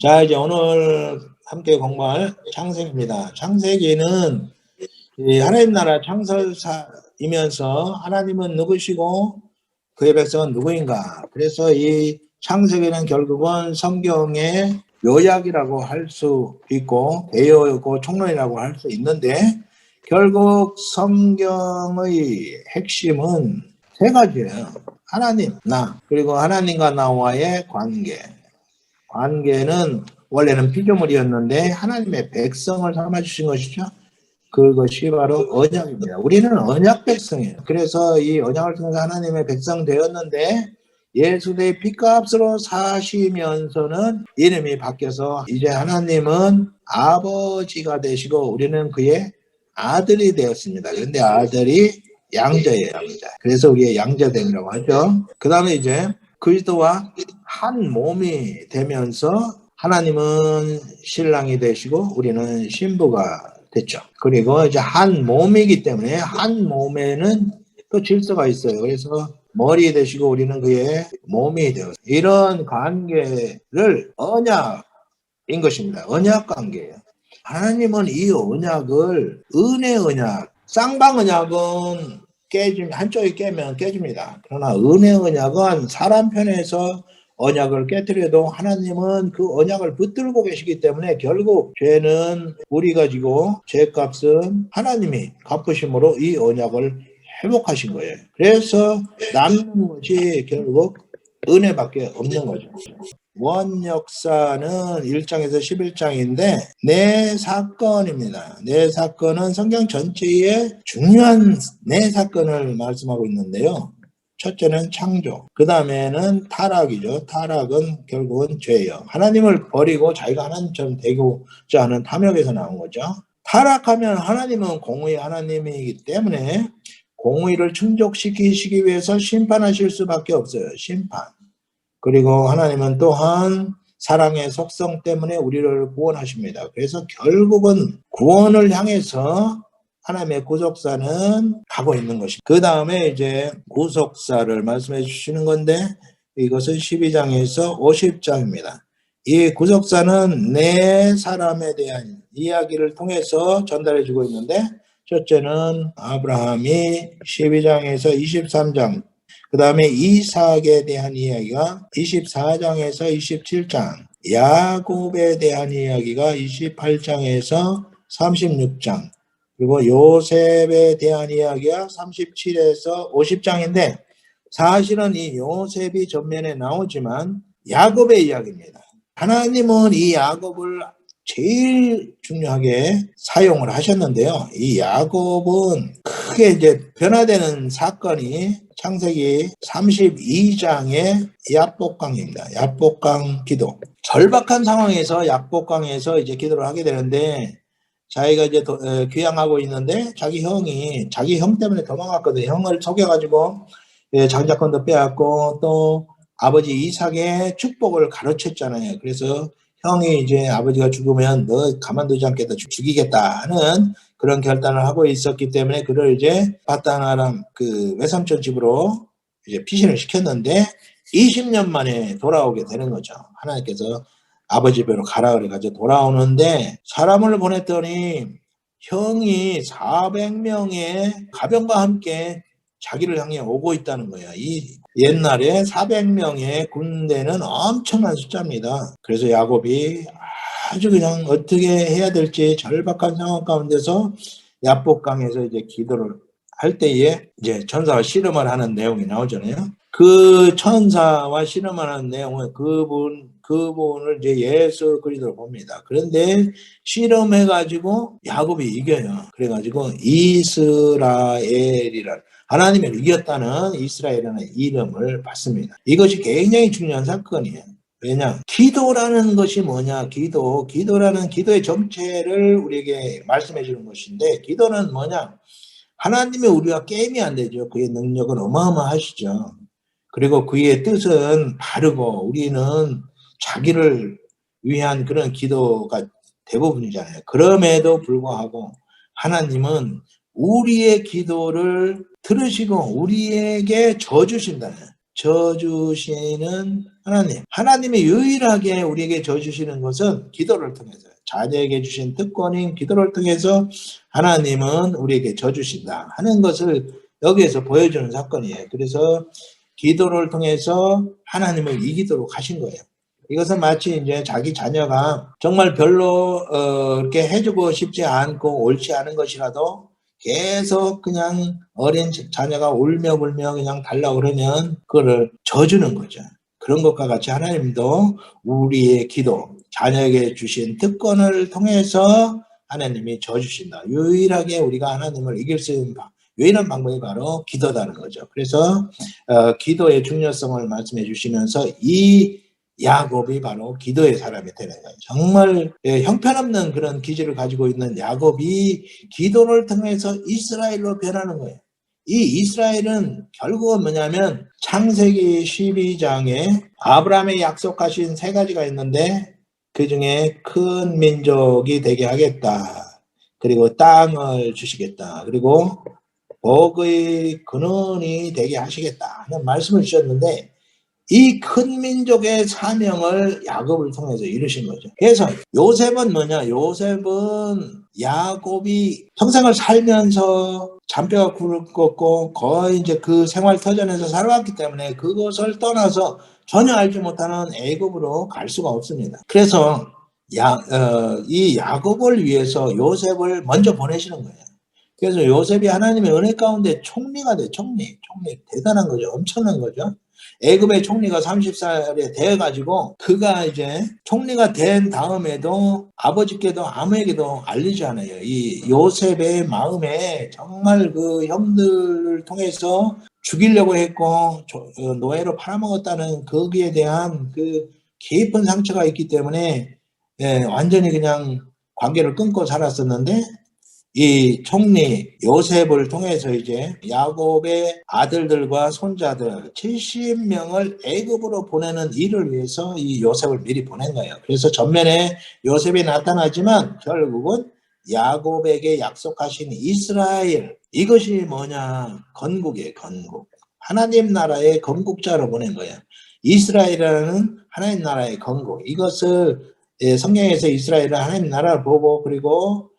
자, 이제 오늘 함께 공부할 창세기입니다. 창세기는 이 하나님 나라 창설사이면서 하나님은 누구시고 그의 백성은 누구인가. 그래서 이 창세기는 결국은 성경의 요약이라고 할 수 있고 대여고 총론이라고 할 수 있는데 결국 성경의 핵심은 세 가지예요. 하나님, 나, 그리고 하나님과 나와의 관계. 관계는 원래는 피조물이었는데 하나님의 백성을 삼아주신 것이죠. 그것이 바로 언약입니다. 우리는 언약 백성이에요. 그래서 이 언약을 통해서 하나님의 백성 되었는데 예수의 피값으로 사시면서는 이름이 바뀌어서 이제 하나님은 아버지가 되시고 우리는 그의 아들이 되었습니다. 그런데 아들이 양자예요, 양자. 그래서 우리의 양자됨이라고 하죠. 그 다음에 이제 그리스도와 한 몸이 되면서 하나님은 신랑이 되시고 우리는 신부가 됐죠. 그리고 이제 한 몸이기 때문에 한 몸에는 또 질서가 있어요. 그래서 머리 되시고 우리는 그의 몸이 되어서 이런 관계를 언약인 것입니다. 언약 관계예요. 하나님은 이 언약을 은혜 언약, 쌍방 언약은 깨지면 한쪽이 깨면 깨집니다. 그러나 은혜 언약은 사람 편에서 언약을 깨뜨려도 하나님은 그 언약을 붙들고 계시기 때문에 결국 죄는 우리가 지고 죄값은 하나님이 갚으심으로 이 언약을 회복하신 거예요. 그래서 남는 것이 결국 은혜밖에 없는 거죠. 원 역사는 1장에서 11장인데 네 사건입니다. 네 사건은 성경 전체의 중요한 네 사건을 말씀하고 있는데요. 첫째는 창조, 그 다음에는 타락이죠. 타락은 결국은 죄예요. 하나님을 버리고 자기가 하나님처럼 되고자 하는 탐욕에서 나온 거죠. 타락하면 하나님은 공의의 하나님이기 때문에 공의를 충족시키시기 위해서 심판하실 수밖에 없어요. 심판. 그리고 하나님은 또한 사랑의 속성 때문에 우리를 구원하십니다. 그래서 결국은 구원을 향해서 하나님의 구속사는 가고 있는 것입니다. 그 다음에 이제 구속사를 말씀해 주시는 건데 이것은 12장에서 50장입니다. 이 구속사는 네 사람에 대한 이야기를 통해서 전달해 주고 있는데 첫째는 아브라함이 12장에서 23장, 그 다음에 이삭에 대한 이야기가 24장에서 27장, 야곱에 대한 이야기가 28장에서 36장, 그리고 요셉에 대한 이야기가 37에서 50장인데 사실은 이 요셉이 전면에 나오지만 야곱의 이야기입니다. 하나님은 이 야곱을 제일 중요하게 사용을 하셨는데요. 이 야곱은 크게 이제 변화되는 사건이 창세기 32장의 야복강입니다. 야복강 기도. 절박한 상황에서 야복강에서 이제 기도를 하게 되는데 자기가 이제 귀향하고 있는데 자기 형 때문에 도망갔거든요. 형을 속여가지고 장자권도 빼앗고 또 아버지 이삭의 축복을 가로챘잖아요. 그래서 형이 이제 아버지가 죽으면 너 가만두지 않겠다, 죽이겠다 하는 그런 결단을 하고 있었기 때문에 그를 이제 바단 아람 그 외삼촌 집으로 이제 피신을 시켰는데 20년 만에 돌아오게 되는 거죠. 하나님께서 아버지 배로 가라 그래가지고 돌아오는데 사람을 보냈더니 형이 400명의 가병과 함께 자기를 향해 오고 있다는 거예요. 이 옛날에 400명의 군대는 엄청난 숫자입니다. 그래서 야곱이 아주 그냥 어떻게 해야 될지 절박한 상황 가운데서 야복강에서 이제 기도를 할 때에 이제 천사와 씨름을 하는 내용이 나오잖아요. 그 천사와 씨름하는 내용은 그분을 이제 예수 그리스도로 봅니다. 그런데 씨름해가지고 야곱이 이겨요. 그래가지고 이스라엘이라는 하나님을 이겼다는 이스라엘이라는 이름을 받습니다. 이것이 굉장히 중요한 사건이에요. 왜냐? 기도라는 것이 뭐냐? 기도라는 기도의 정체를 우리에게 말씀해 주는 것인데 기도는 뭐냐? 하나님이 우리와 게임이 안 되죠. 그의 능력은 어마어마하시죠. 그리고 그의 뜻은 바르고 우리는 자기를 위한 그런 기도가 대부분이잖아요. 그럼에도 불구하고 하나님은 우리의 기도를 들으시고 우리에게 져 주신다는 져주시는 하나님. 하나님이 유일하게 우리에게 져주시는 것은 기도를 통해서요. 자녀에게 주신 특권인 기도를 통해서 하나님은 우리에게 져주신다 하는 것을 여기에서 보여주는 사건이에요. 그래서 기도를 통해서 하나님을 이기도록 하신 거예요. 이것은 마치 이제 자기 자녀가 정말 별로 이렇게 해주고 싶지 않고 옳지 않은 것이라도 계속 그냥 어린 자녀가 울며 불며 그냥 달라고 그러면 그거를 져주는 거죠. 그런 것과 같이 하나님도 우리의 기도, 자녀에게 주신 특권을 통해서 하나님이 져주신다. 유일하게 우리가 하나님을 이길 수 있는 유일한 방법이 바로 기도다는 거죠. 그래서 기도의 중요성을 말씀해 주시면서 이 야곱이 바로 기도의 사람이 되는 거예요. 정말 형편없는 그런 기질을 가지고 있는 야곱이 기도를 통해서 이스라엘로 변하는 거예요. 이 이스라엘은 결국은 뭐냐면 창세기 12장에 아브라함이 약속하신 3가지가 있는데 그중에 큰 민족이 되게 하겠다. 그리고 땅을 주시겠다. 그리고 복의 근원이 되게 하시겠다 하는 말씀을 주셨는데 이 큰 민족의 사명을 야곱을 통해서 이루신 거죠. 그래서 요셉은 뭐냐? 요셉은 야곱이 평생을 살면서 잔뼈가 굵었고 거의 이제 그 생활 터전에서 살아왔기 때문에 그것을 떠나서 전혀 알지 못하는 애굽으로 갈 수가 없습니다. 그래서 이 야곱을 위해서 요셉을 먼저 보내시는 거예요. 그래서 요셉이 하나님의 은혜 가운데 총리가 돼. 총리 대단한 거죠. 엄청난 거죠. 애굽의 총리가 30살에 되어가지고 그가 이제 총리가 된 다음에도 아버지께도 아무에게도 알리지 않아요. 이 요셉의 마음에 정말 그 형들을 통해서 죽이려고 했고 노예로 팔아먹었다는 거기에 대한 그 깊은 상처가 있기 때문에 완전히 그냥 관계를 끊고 살았었는데 이 총리 요셉을 통해서 이제 야곱의 아들들과 손자들 70명을 애굽으로 보내는 일을 위해서 이 요셉을 미리 보낸 거예요. 그래서 전면에 요셉이 나타나지만 결국은 야곱에게 약속하신 이스라엘, 이것이 뭐냐? 건국이에요. 건국. 하나님 나라의 건국자로 보낸 거예요. 이스라엘이라는 하나님 나라의 건국. 이것을 성경에서 이스라엘은 하나님 나라를 보고 그리고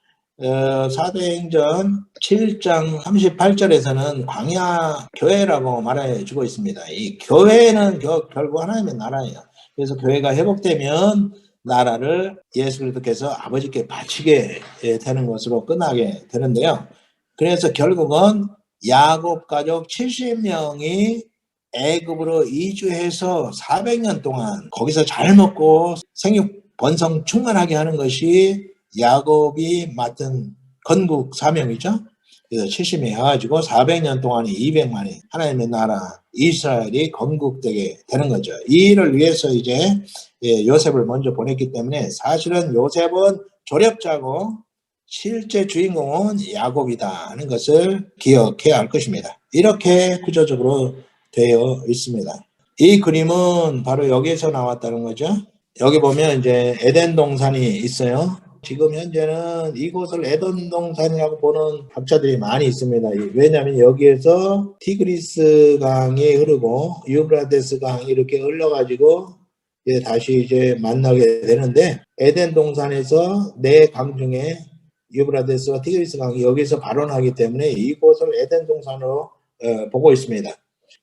사도행전 7장 38절에서는 광야 교회라고 말해주고 있습니다. 이 교회는 결국 하나님의 나라예요. 그래서 교회가 회복되면 나라를 예수 그리스도께서 아버지께 바치게 되는 것으로 끝나게 되는데요. 그래서 결국은 야곱 가족 70명이 애굽으로 이주해서 400년 동안 거기서 잘 먹고 생육 번성 충만하게 하는 것이 야곱이 맡은 건국 사명이죠. 그래서 70명 해가지고 400년 동안에 200만이 하나님의 나라 이스라엘이 건국되게 되는 거죠. 이 일을 위해서 이제 요셉을 먼저 보냈기 때문에 사실은 요셉은 조력자고 실제 주인공은 야곱이다 하는 것을 기억해야 할 것입니다. 이렇게 구조적으로 되어 있습니다. 이 그림은 바로 여기에서 나왔다는 거죠. 여기 보면 이제 에덴 동산이 있어요. 지금 현재는 이곳을 에덴 동산이라고 보는 학자들이 많이 있습니다. 왜냐하면 여기에서 티그리스 강이 흐르고 유브라데스 강이 이렇게 흘러가지고 다시 이제 만나게 되는데 에덴 동산에서 4강 중에 유브라데스와 티그리스 강이 여기서 발원하기 때문에 이곳을 에덴 동산으로 보고 있습니다.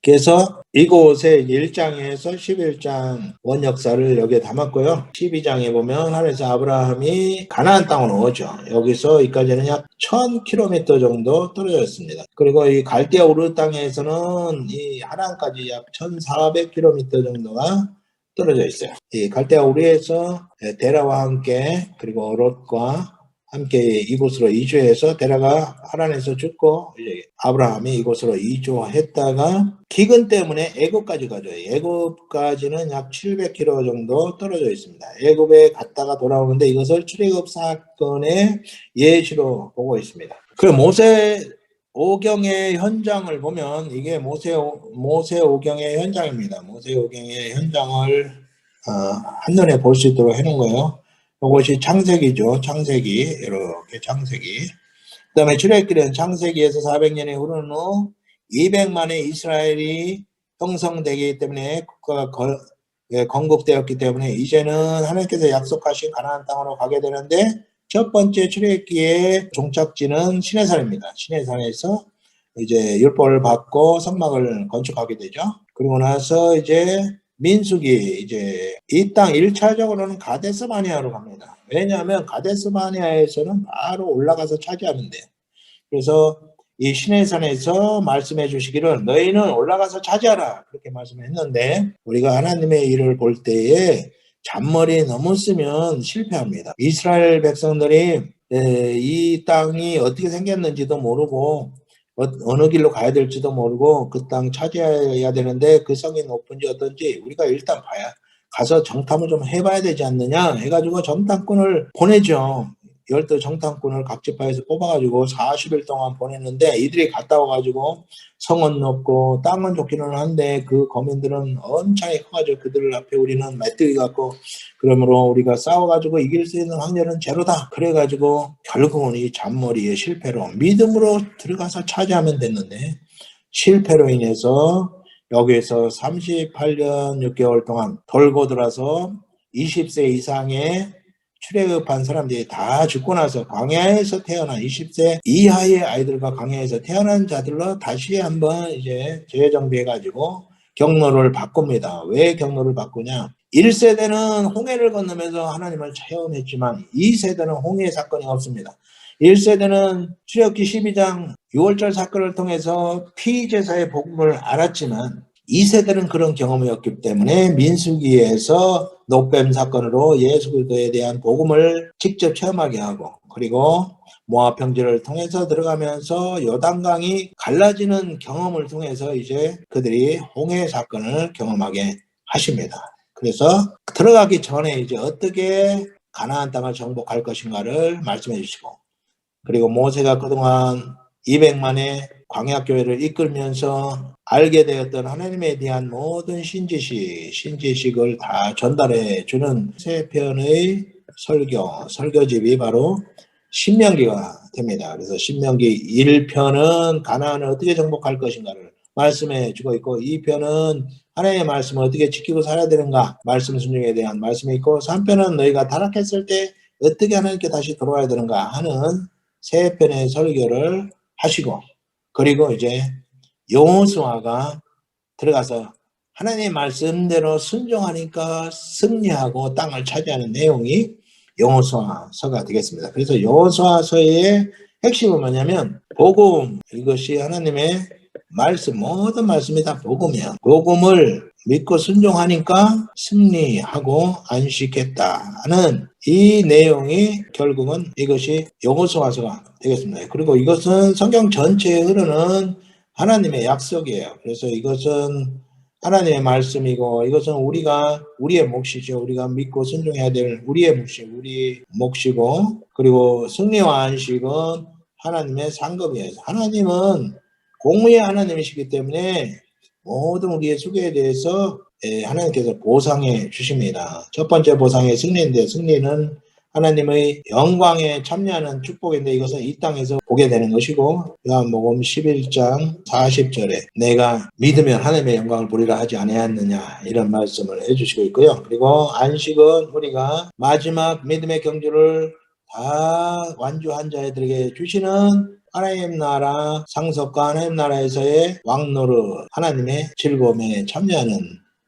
그래서 이곳에 1장에서 11장 원역사를 여기에 담았고요. 12장에 보면 하늘에서 아브라함이 가나안 땅으로 오죠. 여기서 여기까지는 약 1000km 정도 떨어져 있습니다. 그리고 이 갈대아 우르 땅에서는 이 하란까지 약 1400km 정도가 떨어져 있어요. 이 갈대아 우르에서 데라와 함께 그리고 롯과 함께 이곳으로 이주해서 데라가 하란에서 죽고 이제 아브라함이 이곳으로 이주했다가 기근 때문에 애굽까지 가죠. 애굽까지는 약 700km 정도 떨어져 있습니다. 애굽에 갔다가 돌아오는데 이것을 출애굽 사건의 예시로 보고 있습니다. 그리고 모세 오경의 현장을 보면 이게 모세 오경의 현장입니다. 모세 오경의 현장을 한눈에 볼 수 있도록 해놓은 거예요. 이것이 창세기죠. 창세기 이렇게 창세기. 그 다음에 출애굽기는 창세기에서 400년이 흐른 후 200만의 이스라엘이 형성되기 때문에 국가가 건국되었기 때문에 이제는 하나님께서 약속하신 가나안 땅으로 가게 되는데 첫 번째 출애굽기의 종착지는 시내산입니다. 시내산에서 이제 율법을 받고 성막을 건축하게 되죠. 그리고 나서 이제 민수기 이제 이 땅 1차적으로는 가데스 바네아로 갑니다. 왜냐하면 가데스 바네아에서는 바로 올라가서 차지하면 돼요. 그래서 이 시내산에서 말씀해 주시기를 너희는 올라가서 차지하라 그렇게 말씀했는데 우리가 하나님의 일을 볼 때에 잔머리 너무 쓰면 실패합니다. 이스라엘 백성들이 이 땅이 어떻게 생겼는지도 모르고 어느 길로 가야 될지도 모르고 그 땅 차지해야 되는데 그 성이 높은지 어떤지 우리가 일단 가서 정탐을 좀 해봐야 되지 않느냐 해가지고 정탐꾼을 보내죠. 열두 정탐꾼을 각 지파에서 뽑아가지고 40일 동안 보냈는데 이들이 갔다 와가지고 성은 높고 땅은 좋기는 한데 그 거민들은 엄청나게 커가지고 그들 앞에 우리는 메뚜기 같고 그러므로 우리가 싸워가지고 이길 수 있는 확률은 제로다. 그래가지고 결국은 이 잔머리의 실패로 믿음으로 들어가서 차지하면 됐는데 실패로 인해서 여기에서 38년 6개월 동안 돌고 돌아서 20세 이상의 출애굽한 사람들이 다 죽고 나서 광야에서 태어난 20세 이하의 아이들과 광야에서 태어난 자들로 다시 한번 이제 재정비해가지고 경로를 바꿉니다. 왜 경로를 바꾸냐? 1세대는 홍해를 건너면서 하나님을 체험했지만 2세대는 홍해 사건이 없습니다. 1세대는 출애굽기 12장 6월절 사건을 통해서 피제사의 복음을 알았지만 2세대는 그런 경험이 없기 때문에 민수기에서 녹뱀 사건으로 예수 그리스도에 대한 복음을 직접 체험하게 하고 그리고 모압 평지를 통해서 들어가면서 요단강이 갈라지는 경험을 통해서 이제 그들이 홍해 사건을 경험하게 하십니다. 그래서 들어가기 전에 이제 어떻게 가나안 땅을 정복할 것인가를 말씀해 주시고 그리고 모세가 그동안 200만의 광야교회를 이끌면서 알게 되었던 하나님에 대한 모든 신지식을 다 전달해 주는 세 편의 설교집이 바로 신명기가 됩니다. 그래서 신명기 1편은 가나안을 어떻게 정복할 것인가를 말씀해 주고 있고 2편은 하나님의 말씀을 어떻게 지키고 살아야 되는가 말씀 순종에 대한 말씀이 있고 3편은 너희가 타락했을 때 어떻게 하나님께 다시 돌아와야 되는가 하는 세 편의 설교를 하시고 그리고 이제 여호수아가 들어가서 하나님의 말씀대로 순종하니까 승리하고 땅을 차지하는 내용이 여호수아서가 되겠습니다. 그래서 여호수아서의 핵심은 뭐냐면 복음 이것이 하나님의 말씀 모든 말씀이 다 복음이야. 복음을 믿고 순종하니까 승리하고 안식했다는 이 내용이 결국은 이것이 여호수아서가 되겠습니다. 그리고 이것은 성경 전체에 흐르는 하나님의 약속이에요. 그래서 이것은 하나님의 말씀이고 이것은 우리의 몫이죠. 우리가 믿고 순종해야 될 우리의 몫이고 그리고 승리와 안식은 하나님의 상급이에요. 하나님은 공의의 하나님이시기 때문에 모든 우리의 수고에 대해서 하나님께서 보상해 주십니다. 첫 번째 보상의 승리인데 승리는 하나님의 영광에 참여하는 축복인데 이것은 이 땅에서 보게 되는 것이고 요한복음 11장 40절에 내가 믿으면 하나님의 영광을 보리라 하지 아니하였느냐 이런 말씀을 해주시고 있고요. 그리고 안식은 우리가 마지막 믿음의 경주를 다 완주한 자들에게 주시는 하나님 나라 상속과 하나님 나라에서의 왕노릇 하나님의 즐거움에 참여하는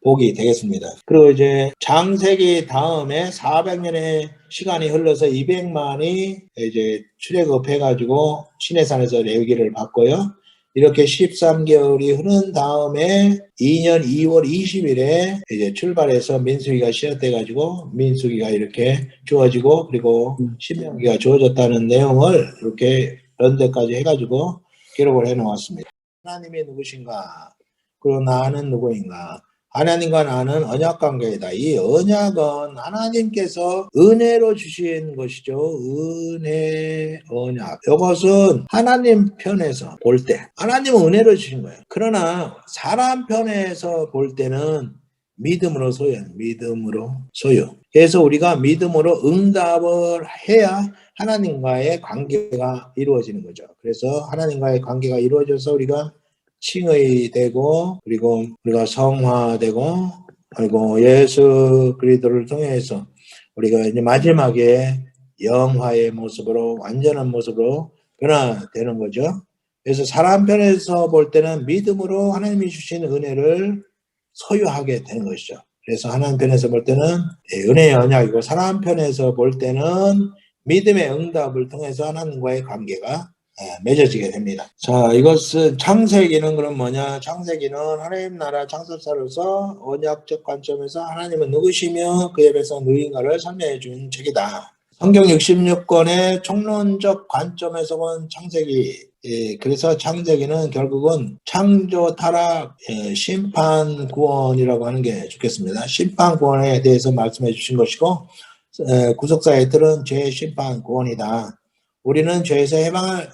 복이 되겠습니다. 그리고 이제 창세기 다음에 400년의 시간이 흘러서 200만이 이제 출애굽해가지고 시내산에서 레위기를 받고요. 이렇게 13개월이 흐른 다음에 2년 2월 20일에 이제 출발해서 민수기가 시작돼가지고 민수기가 이렇게 주어지고 그리고 신명기가 주어졌다는 내용을 이렇게 런데까지 해가지고 기록을 해놓았습니다. 하나님이 누구신가? 그리고 나는 누구인가? 하나님과 나는 언약관계이다. 이 언약은 하나님께서 은혜로 주신 것이죠. 은혜, 언약. 이것은 하나님 편에서 볼 때 하나님은 은혜로 주신 거예요. 그러나 사람 편에서 볼 때는 믿음으로 소유. 그래서 우리가 믿음으로 응답을 해야 하나님과의 관계가 이루어지는 거죠. 그래서 하나님과의 관계가 이루어져서 우리가 칭의되고 그리고 우리가 성화되고 그리고 예수 그리스도를 통해서 우리가 이제 마지막에 영화의 모습으로 완전한 모습으로 변화되는 거죠. 그래서 사람 편에서 볼 때는 믿음으로 하나님이 주신 은혜를 소유하게 되는 것이죠. 그래서 하나님 편에서 볼 때는 은혜의 언약이고 사람 편에서 볼 때는 믿음의 응답을 통해서 하나님과의 관계가 맺어지게 됩니다. 자, 이것은 창세기는 그럼 뭐냐? 창세기는 하나님 나라 창설사로서 언약적 관점에서 하나님은 누구시며 그에 대해서 누구인가를 설명해 준 책이다. 성경 66권의 총론적 관점에서 본 창세기, 그래서 창세기는 결국은 창조, 타락, 심판, 구원이라고 하는 게 좋겠습니다. 심판, 구원에 대해서 말씀해 주신 것이고 구속사의 틀은 죄, 심판, 구원이다. 우리는 죄에서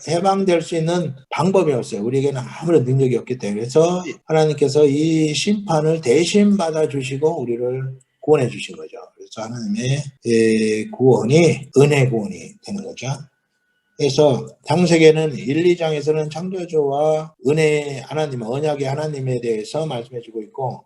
해방될 수 있는 방법이 없어요. 우리에게는 아무런 능력이 없기 때문에. 그래서 하나님께서 이 심판을 대신 받아주시고 우리를 구원해 주신 거죠. 그래서 하나님의 구원이 은혜 구원이 되는 거죠. 그래서 창세기는 1, 2장에서는 창조주와 은혜의 하나님, 언약의 하나님에 대해서 말씀해 주고 있고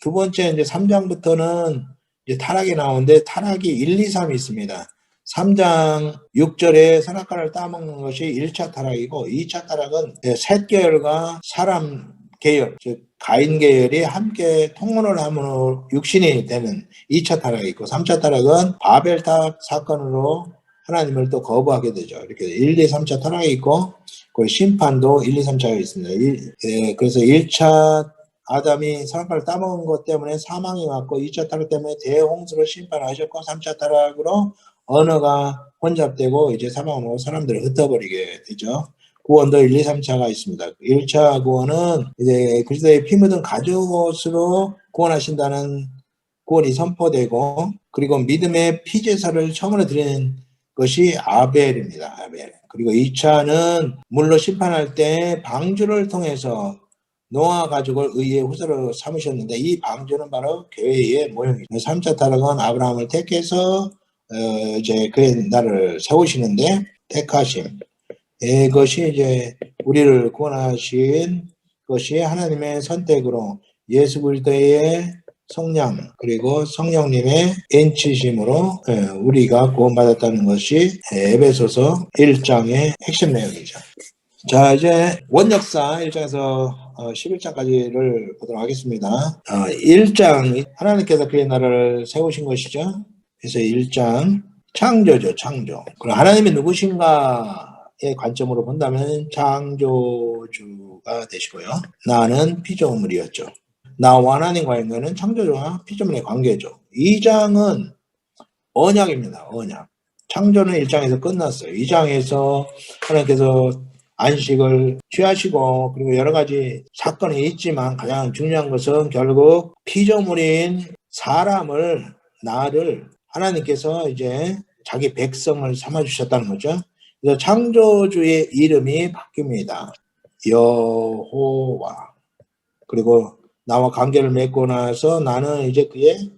두 번째 이제 3장부터는 이제 타락이 나오는데 타락이 1, 2, 3이 있습니다. 3장 6절에 선악과를 따먹는 것이 1차 타락이고 2차 타락은 셋 계열과 사람 계열, 즉 가인 계열이 함께 통혼을 함으로 육신이 되는 2차 타락이 있고 3차 타락은 바벨탑 사건으로 하나님을 또 거부하게 되죠. 이렇게 1, 2, 3차 타락이 있고 그 심판도 1, 2, 3차가 있습니다. 그래서 1차 아담이 선악과를 따먹은 것 때문에 사망이 왔고 2차 타락 때문에 대홍수로 심판하셨고 3차 타락으로 언어가 혼잡되고 이제 사망으로 사람들을 흩어버리게 되죠. 구원도 1, 2, 3차가 있습니다. 1차 구원은 이제 그리스도의 피 묻은 가죽옷으로 구원하신다는 구원이 선포되고 그리고 믿음의 피제사를 처음으로 드리는 것이 아벨입니다. 아벨. 그리고 2차는 물로 심판할 때 방주를 통해서 노아 가족을 의의 후손으로 삼으셨는데 이 방주는 바로 교회의 모형이죠. 3차 타락은 아브라함을 택해서 이제 그의 나라를 세우시는데 택하심. 이것이 이제 우리를 구원하신 것이 하나님의 선택으로 예수 그리스도의 성령 그리고 성령님의 인치심으로 우리가 구원받았다는 것이 에베소서 1장의 핵심 내용이죠. 자, 이제 원역사 1장에서 11장까지를 보도록 하겠습니다. 1장 하나님께서 그의 나라를 세우신 것이죠. 그래서 1장 창조죠. 창조. 그럼 하나님이 누구신가의 관점으로 본다면 창조주가 되시고요. 나는 피조물이었죠. 나와 하나님과의 관계는 창조주와 피조물의 관계죠. 2장은 언약입니다. 언약. 창조는 1장에서 끝났어요. 2장에서 하나님께서 안식을 취하시고 그리고 여러 가지 사건이 있지만 가장 중요한 것은 결국 피조물인 사람을 나를 하나님께서 이제 자기 백성을 삼아주셨다는 거죠. 그래서 창조주의 이름이 바뀝니다. 여호와. 그리고 나와 관계를 맺고 나서 나는 이제 그의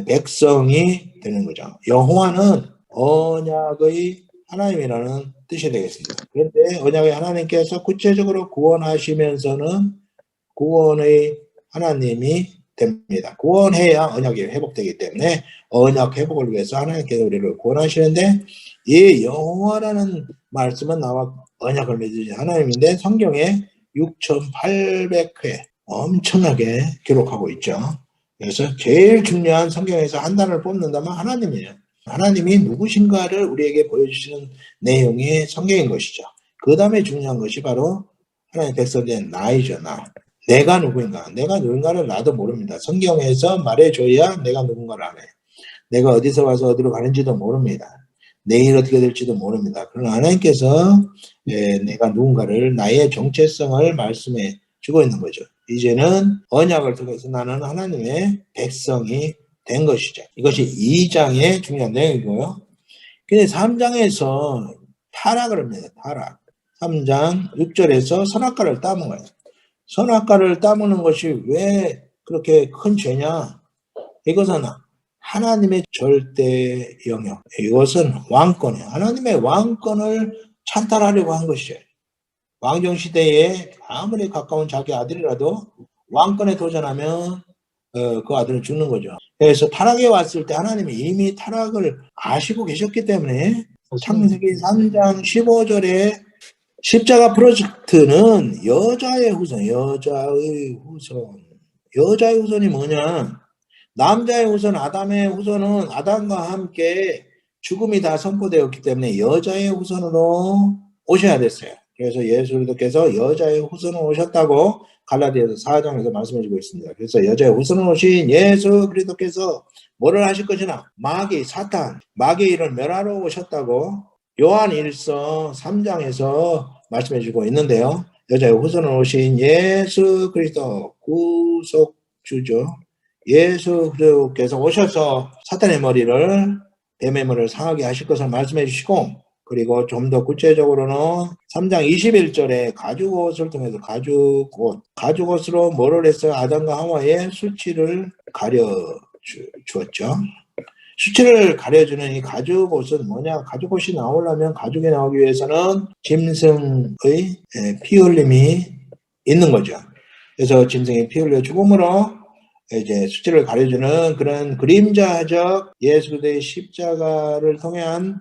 백성이 되는 거죠. 여호와는 언약의 하나님이라는 뜻이 되겠습니다. 그런데 언약의 하나님께서 구체적으로 구원하시면서는 구원의 하나님이 됩니다. 구원해야 언약이 회복되기 때문에 언약 회복을 위해서 하나님께서 우리를 구원하시는데 이 여호와라는 말씀은 나와 언약을 맺으신 하나님인데 성경에 6,800회 엄청나게 기록하고 있죠. 그래서 제일 중요한 성경에서 한 단어를 뽑는다면 하나님이에요. 하나님이 누구신가를 우리에게 보여주시는 내용이 성경인 것이죠. 그 다음에 중요한 것이 바로 하나님 백성된 나이죠. 나. 내가 누구인가? 내가 누군가를 나도 모릅니다. 성경에서 말해줘야 내가 누군가를 알아요. 내가 어디서 와서 어디로 가는지도 모릅니다. 내일 어떻게 될지도 모릅니다. 그러나 하나님께서 내가 누군가를 나의 정체성을 말씀해 주고 있는 거죠. 이제는 언약을 통해서 나는 하나님의 백성이 된 것이죠. 이것이 2장의 중요한 내용이고요. 근데 3장에서 타락을 합니다. 타락. 3장 6절에서 선악과를 따먹어요. 선악과를 따먹는 것이 왜 그렇게 큰 죄냐? 이것은 하나님의 절대 영역. 이것은 왕권이에요. 하나님의 왕권을 찬탈하려고 한 것이에요. 왕정 시대에 아무리 가까운 자기 아들이라도 왕권에 도전하면 그 아들은 죽는 거죠. 그래서 타락에 왔을 때 하나님이 이미 타락을 아시고 계셨기 때문에 창세기 3장 15절에 십자가 프로젝트는 여자의 후손, 여자의 후손이 뭐냐? 남자의 후손, 아담의 후손은 아담과 함께 죽음이 다 선포되었기 때문에 여자의 후손으로 오셔야 됐어요. 그래서 예수 그리스도께서 여자의 후손으로 오셨다고 갈라디아서 4장에서 말씀해 주고 있습니다. 그래서 여자의 후손으로 오신 예수 그리스도께서 뭐를 하실 것이나 마귀, 사탄, 마귀의 일을 멸하러 오셨다고 요한 1서 3장에서 말씀해 주고 있는데요. 여자의 후손으로 오신 예수 그리스도 구속주죠. 예수 그리스도께서 오셔서 사탄의 머리를, 뱀의 머리를 상하게 하실 것을 말씀해 주시고, 그리고 좀 더 구체적으로는 3장 21절에 가죽옷을 통해서 가죽옷으로 뭐를 했어요? 아담과 하와의 수치를 가려 주었죠. 수치를 가려주는 이 가죽옷은 뭐냐? 가죽옷이 나오려면, 가죽이 나오기 위해서는 짐승의 피 흘림이 있는 거죠. 그래서 짐승이 피 흘려 죽음으로 이제 수치를 가려주는 그런 그림자적 예수 그리스도의 십자가를 통한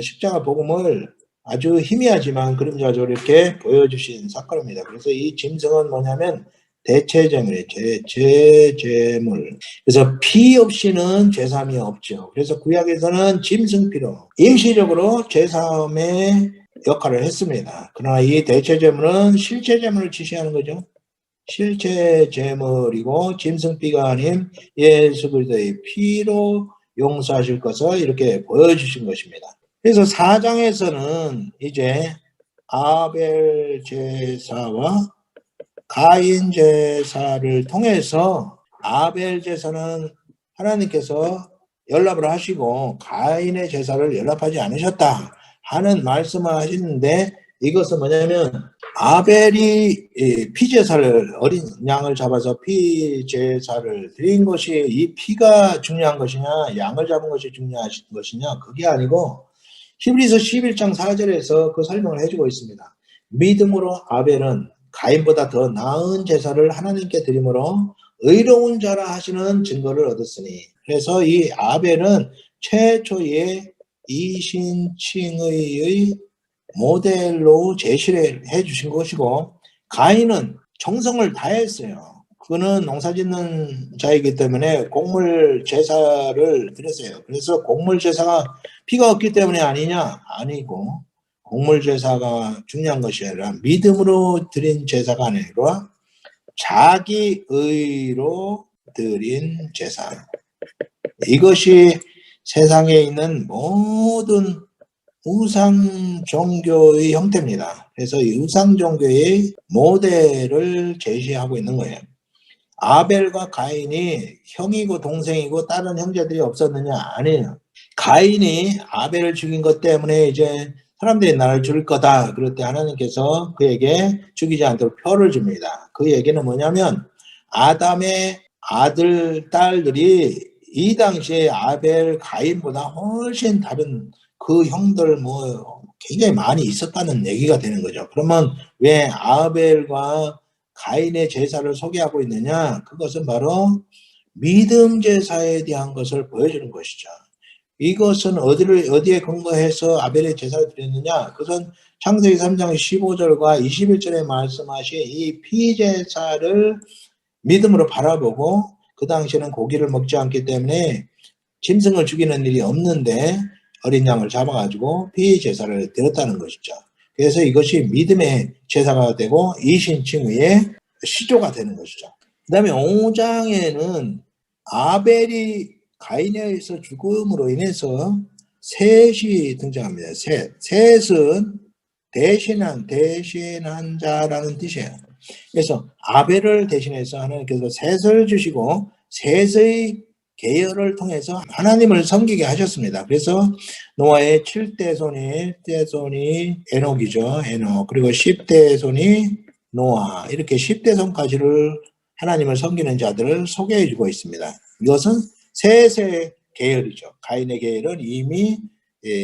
십자가 복음을 아주 희미하지만 그림자적으로 이렇게 보여주신 사건입니다. 그래서 이 짐승은 뭐냐면 대체제물이에요. 대체제물. 그래서 피 없이는 제사함이 없죠. 그래서 구약에서는 짐승피로 임시적으로 제사함의 역할을 했습니다. 그러나 이 대체제물은 실체제물을 지시하는 거죠. 실체 제물이고 짐승피가 아닌 예수 그리스도의 피로 용서하실 것을 이렇게 보여주신 것입니다. 그래서 4장에서는 이제 아벨 제사와 가인 제사를 통해서 아벨 제사는 하나님께서 연락을 하시고 가인의 제사를 연락하지 않으셨다 하는 말씀을 하시는데, 이것은 뭐냐면 아벨이 피제사를, 어린 양을 잡아서 피제사를 드린 것이 이 피가 중요한 것이냐, 양을 잡은 것이 중요한 것이냐, 그게 아니고 히브리서 11장 4절에서 그 설명을 해주고 있습니다. 믿음으로 아벨은 가인보다 더 나은 제사를 하나님께 드림으로 의로운 자라 하시는 증거를 얻었으니, 그래서 이 아벨은 최초의 이신칭의 모델로 제시를 해주신 것이고, 가인은 정성을 다했어요. 그는 농사짓는 자이기 때문에 곡물 제사를 드렸어요. 그래서 곡물 제사가 피가 없기 때문에 아니냐? 아니고, 곡물 제사가 중요한 것이 아니라 믿음으로 드린 제사가 아니라 자기 의로 드린 제사. 이것이 세상에 있는 모든 우상 종교의 형태입니다. 그래서 이 우상 종교의 모델을 제시하고 있는 거예요. 아벨과 가인이 형이고 동생이고 다른 형제들이 없었느냐? 아니에요. 가인이 아벨을 죽인 것 때문에 이제 사람들이 나를 죽일 거다. 그럴 때 하나님께서 그에게 죽이지 않도록 표를 줍니다. 그 얘기는 뭐냐면 아담의 아들, 딸들이 이 당시에 아벨, 가인보다 훨씬 다른 그 형들 굉장히 많이 있었다는 얘기가 되는 거죠. 그러면 왜 아벨과 가인의 제사를 소개하고 있느냐? 그것은 바로 믿음 제사에 대한 것을 보여주는 것이죠. 이것은 어디에 근거해서 아벨의 제사를 드렸느냐? 그것은 창세기 3장 15절과 21절에 말씀하신 이 피제사를 믿음으로 바라보고, 그 당시에는 고기를 먹지 않기 때문에 짐승을 죽이는 일이 없는데 어린 양을 잡아가지고 피제사를 드렸다는 것이죠. 그래서 이것이 믿음의 제사가 되고 이신칭의의 시조가 되는 것이죠. 그 다음에 5장에는 아벨이 가인에 의해서 죽음으로 인해서 셋이 등장합니다. 셋은 대신한 자라는 뜻이에요. 그래서 아벨을 대신해서 하나님께서 셋을 주시고 셋의 계열을 통해서 하나님을 섬기게 하셨습니다. 그래서 노아의 7대 손이 에녹이죠. 에녹. 그리고 10대 손이 노아. 이렇게 10대 손까지를 하나님을 섬기는 자들을 소개해 주고 있습니다. 이것은 셋의 계열이죠. 가인의 계열은 이미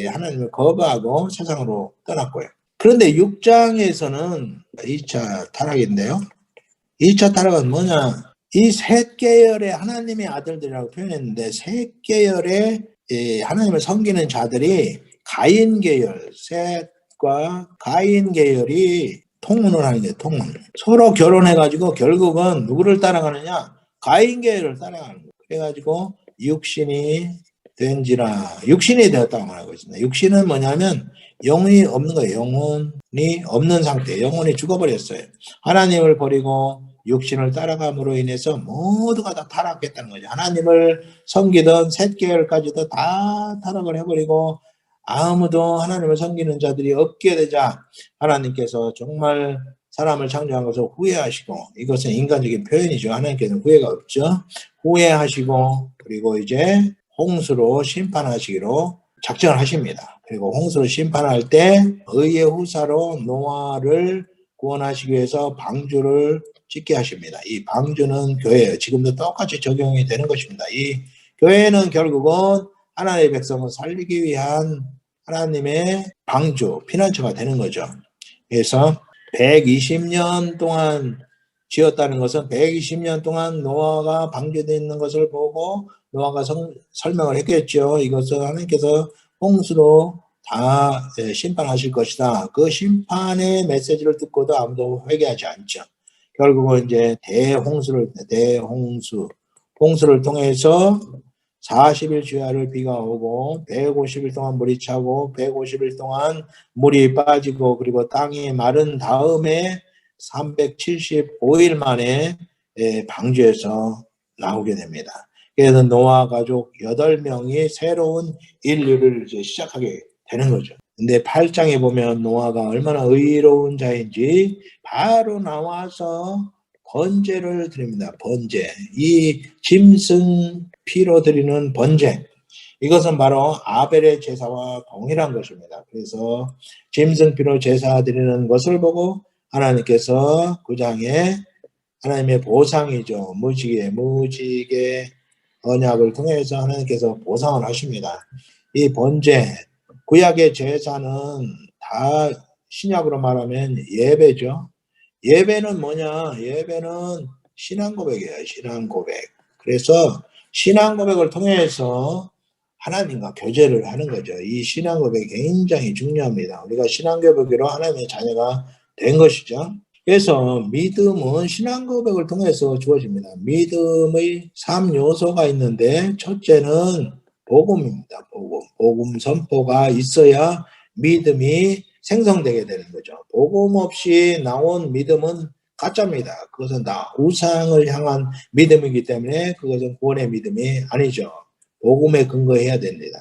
하나님을 거부하고 세상으로 떠났고요. 그런데 6장에서는 2차 타락인데요. 2차 타락은 뭐냐? 이 셋 계열의 하나님의 아들들이라고 표현했는데 셋 계열의 하나님을 섬기는 자들이 가인 계열, 셋과 가인 계열이 통문을 하는 게 통문. 서로 결혼해가지고 결국은 누구를 따라가느냐? 가인 계열을 따라가는 거예요. 그래가지고 육신이 된지라 육신이 되었다고 말하고 있습니다. 육신은 뭐냐면 영혼이 없는 거예요. 영혼이 없는 상태. 영혼이 죽어버렸어요. 하나님을 버리고 육신을 따라감으로 인해서 모두가 다 타락했다는 거죠. 하나님을 섬기던 셋 계열까지도 다 타락을 해버리고 아무도 하나님을 섬기는 자들이 없게 되자 하나님께서 정말 사람을 창조한 것을 후회하시고, 이것은 인간적인 표현이죠. 하나님께서는 후회가 없죠. 후회하시고 그리고 이제 홍수로 심판하시기로 작정을 하십니다. 그리고 홍수로 심판할 때 의의 후사로 노아를 구원하시기 위해서 방주를 짓게 하십니다. 이 방주는 교회예요. 지금도 똑같이 적용이 되는 것입니다. 이 교회는 결국은 하나님의 백성을 살리기 위한 하나님의 방주, 피난처가 되는 거죠. 그래서 120년 동안 지었다는 것은 120년 동안 노아가 방주되어 있는 것을 보고 노아가 설명을 했겠죠. 이것은 하나님께서 홍수로 다 심판하실 것이다. 그 심판의 메시지를 듣고도 아무도 회개하지 않죠. 결국은 이제 홍수를 통해서 40일 주야를 비가 오고 150일 동안 물이 차고 150일 동안 물이 빠지고 그리고 땅이 마른 다음에 375일 만에 방주에서 나오게 됩니다. 그래서 노아 가족 8명이 새로운 인류를 이제 시작하게 되는 거죠. 근데 8장에 보면 노아가 얼마나 의로운 자인지 바로 나와서 번제를 드립니다. 번제. 이 짐승 피로 드리는 번제. 이것은 바로 아벨의 제사와 동일한 것입니다. 그래서 짐승 피로 제사 드리는 것을 보고 하나님께서 9장에 하나님의 보상이죠. 무지개 언약을 통해서 하나님께서 보상을 하십니다. 이 번제, 구약의 제사는 다 신약으로 말하면 예배죠. 예배는 뭐냐? 예배는 신앙 고백이에요. 신앙 고백. 그래서 신앙 고백을 통해서 하나님과 교제를 하는 거죠. 이 신앙 고백이 굉장히 중요합니다. 우리가 신앙 고백으로 하나님의 자녀가 된 것이죠. 그래서 믿음은 신앙 고백을 통해서 주어집니다. 믿음의 3요소가 있는데 첫째는 복음입니다. 복음 선포가 있어야 믿음이 생성되게 되는 거죠. 복음 없이 나온 믿음은 가짜입니다. 그것은 다 우상을 향한 믿음이기 때문에 그것은 구원의 믿음이 아니죠. 복음에 근거해야 됩니다.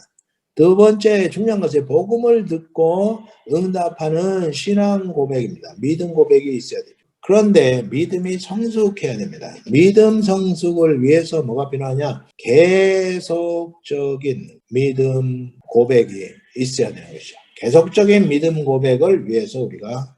두 번째 중요한 것은 복음을 듣고 응답하는 신앙 고백입니다. 믿음 고백이 있어야 돼요. 그런데 믿음이 성숙해야 됩니다. 믿음 성숙을 위해서 뭐가 필요하냐? 계속적인 믿음 고백이 있어야 되는 것이죠. 계속적인 믿음 고백을 위해서 우리가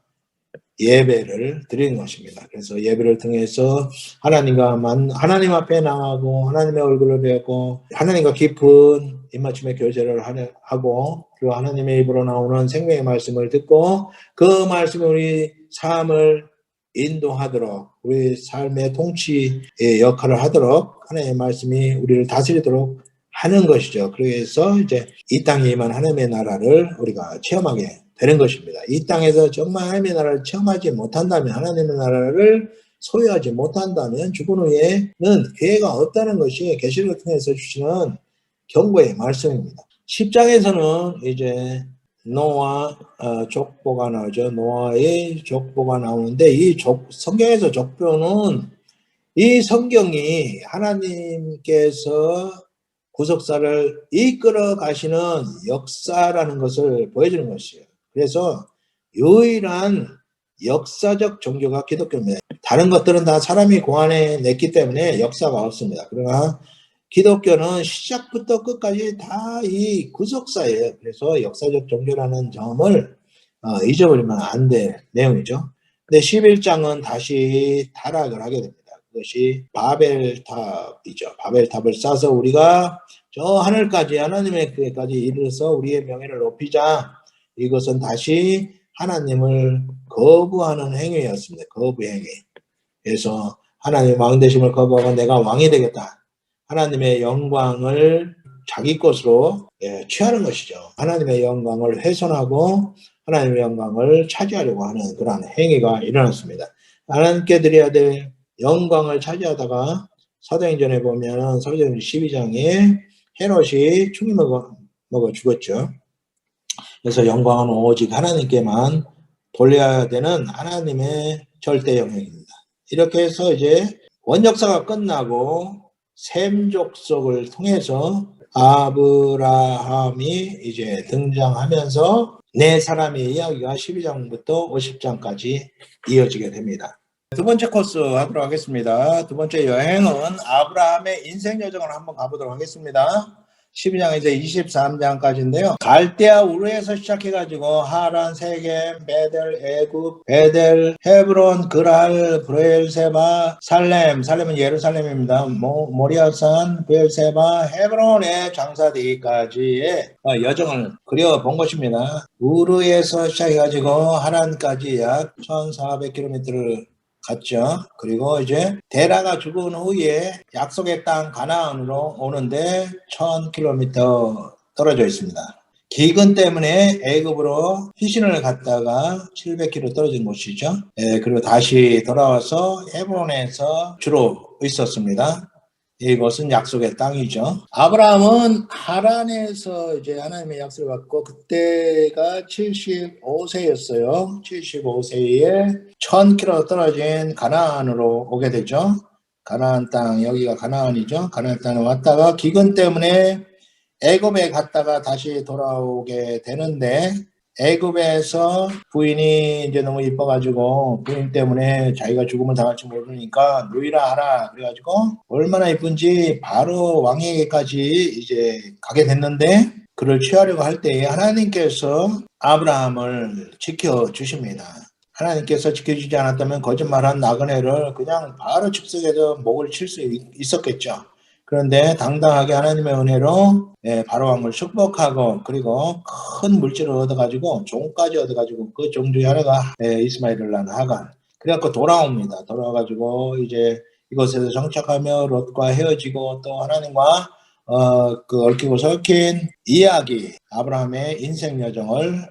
예배를 드리는 것입니다. 그래서 예배를 통해서 하나님 앞에 나가고 하나님의 얼굴을 배우고 하나님과 깊은 입맞춤의 교제를 하고 그리고 하나님의 입으로 나오는 생명의 말씀을 듣고 그 말씀이 우리 삶을 인도하도록 우리 삶의 통치의 역할을 하도록 하나님의 말씀이 우리를 다스리도록 하는 것이죠. 그래서 이제 이 땅에 임한 하나님의 나라를 우리가 체험하게 되는 것입니다. 이 땅에서 정말 하나님의 나라를 체험하지 못한다면 하나님의 나라를 소유하지 못한다면 죽은 후에는 기회가 없다는 것이 계시를 통해서 주시는 경고의 말씀입니다. 10장에서는 이제 노아 족보가 나오죠. 노아의 족보가 나오는데 이 성경에서 족보는 이 성경이 하나님께서 구속사를 이끌어 가시는 역사라는 것을 보여주는 것이에요. 그래서 유일한 역사적 종교가 기독교입니다. 다른 것들은 다 사람이 고안해냈기 때문에 역사가 없습니다. 그러나 기독교는 시작부터 끝까지 다 이 구속사예요. 그래서 역사적 종교라는 점을 잊어버리면 안 될 내용이죠. 근데 11장은 다시 타락을 하게 됩니다. 그것이 바벨탑이죠. 바벨탑을 쌓아서 우리가 저 하늘까지 하나님의 교회까지 이르러서 우리의 명예를 높이자. 이것은 다시 하나님을 거부하는 행위였습니다. 거부 행위. 그래서 하나님 왕 되심을 거부하고 내가 왕이 되겠다. 하나님의 영광을 자기 것으로 취하는 것이죠. 하나님의 영광을 훼손하고 하나님의 영광을 차지하려고 하는 그러한 행위가 일어났습니다. 하나님께 드려야 될 영광을 차지하다가 사도행전에 보면 사도행전 12장에 헤롯이 충이 먹어 죽었죠. 그래서 영광은 오직 하나님께만 돌려야 되는 하나님의 절대 영역입니다. 이렇게 해서 이제 원역사가 끝나고 셈 족속을 통해서 아브라함이 이제 등장하면서 네 사람의 이야기가 12장부터 50장까지 이어지게 됩니다. 두 번째 코스 하도록 하겠습니다. 두 번째 여행은 아브라함의 인생 여정을 한번 가보도록 하겠습니다. 12장에서 23장까지인데요. 갈대아 우르에서 시작해가지고 하란, 세겜, 베델, 애굽, 베델, 헤브론, 그랄, 브엘세바, 살렘은 예루살렘입니다. 모리아산, 브엘세바, 헤브론에 장사되기까지의 여정을 그려본 것입니다. 우르에서 시작해가지고 하란까지 약 1400km를 갔죠. 그리고 이제 데라가 죽은 후에 약속의 땅 가나안으로 오는데 1000km 떨어져 있습니다. 기근 때문에 애굽으로 피신을 갔다가 700km 떨어진 곳이죠. 그리고 다시 돌아와서 헤브론에서 주로 있었습니다. 이것은 약속의 땅이죠. 아브라함은 하란에서 이제 하나님의 약속을 받고 그때가 75세였어요. 75세에 1000km 떨어진 가나안으로 오게 되죠. 가나안 땅, 여기가 가나안이죠. 가나안 땅에 왔다가 기근 때문에 애굽에 갔다가 다시 돌아오게 되는데 애굽에서 부인이 이제 너무 이뻐가지고 부인 때문에 자기가 죽음을 당할지 모르니까 누이라 하라 그래가지고 얼마나 이쁜지 바로 왕에게까지 이제 가게 됐는데 그를 취하려고 할 때에 하나님께서 아브라함을 지켜주십니다. 하나님께서 지켜주지 않았다면 거짓말한 나그네를 그냥 바로 즉석에서 목을 칠 수 있었겠죠. 그런데 당당하게 하나님의 은혜로 바로왕을 축복하고 그리고 큰 물질을 얻어가지고 종까지 얻어가지고 그 종 중에 하나가 이스마엘을 낳은 하간. 그래갖고 돌아옵니다. 돌아와가지고 이제 이곳에서 정착하며 롯과 헤어지고 또 하나님과 그 얽히고 설킨 이야기 아브라함의 인생 여정을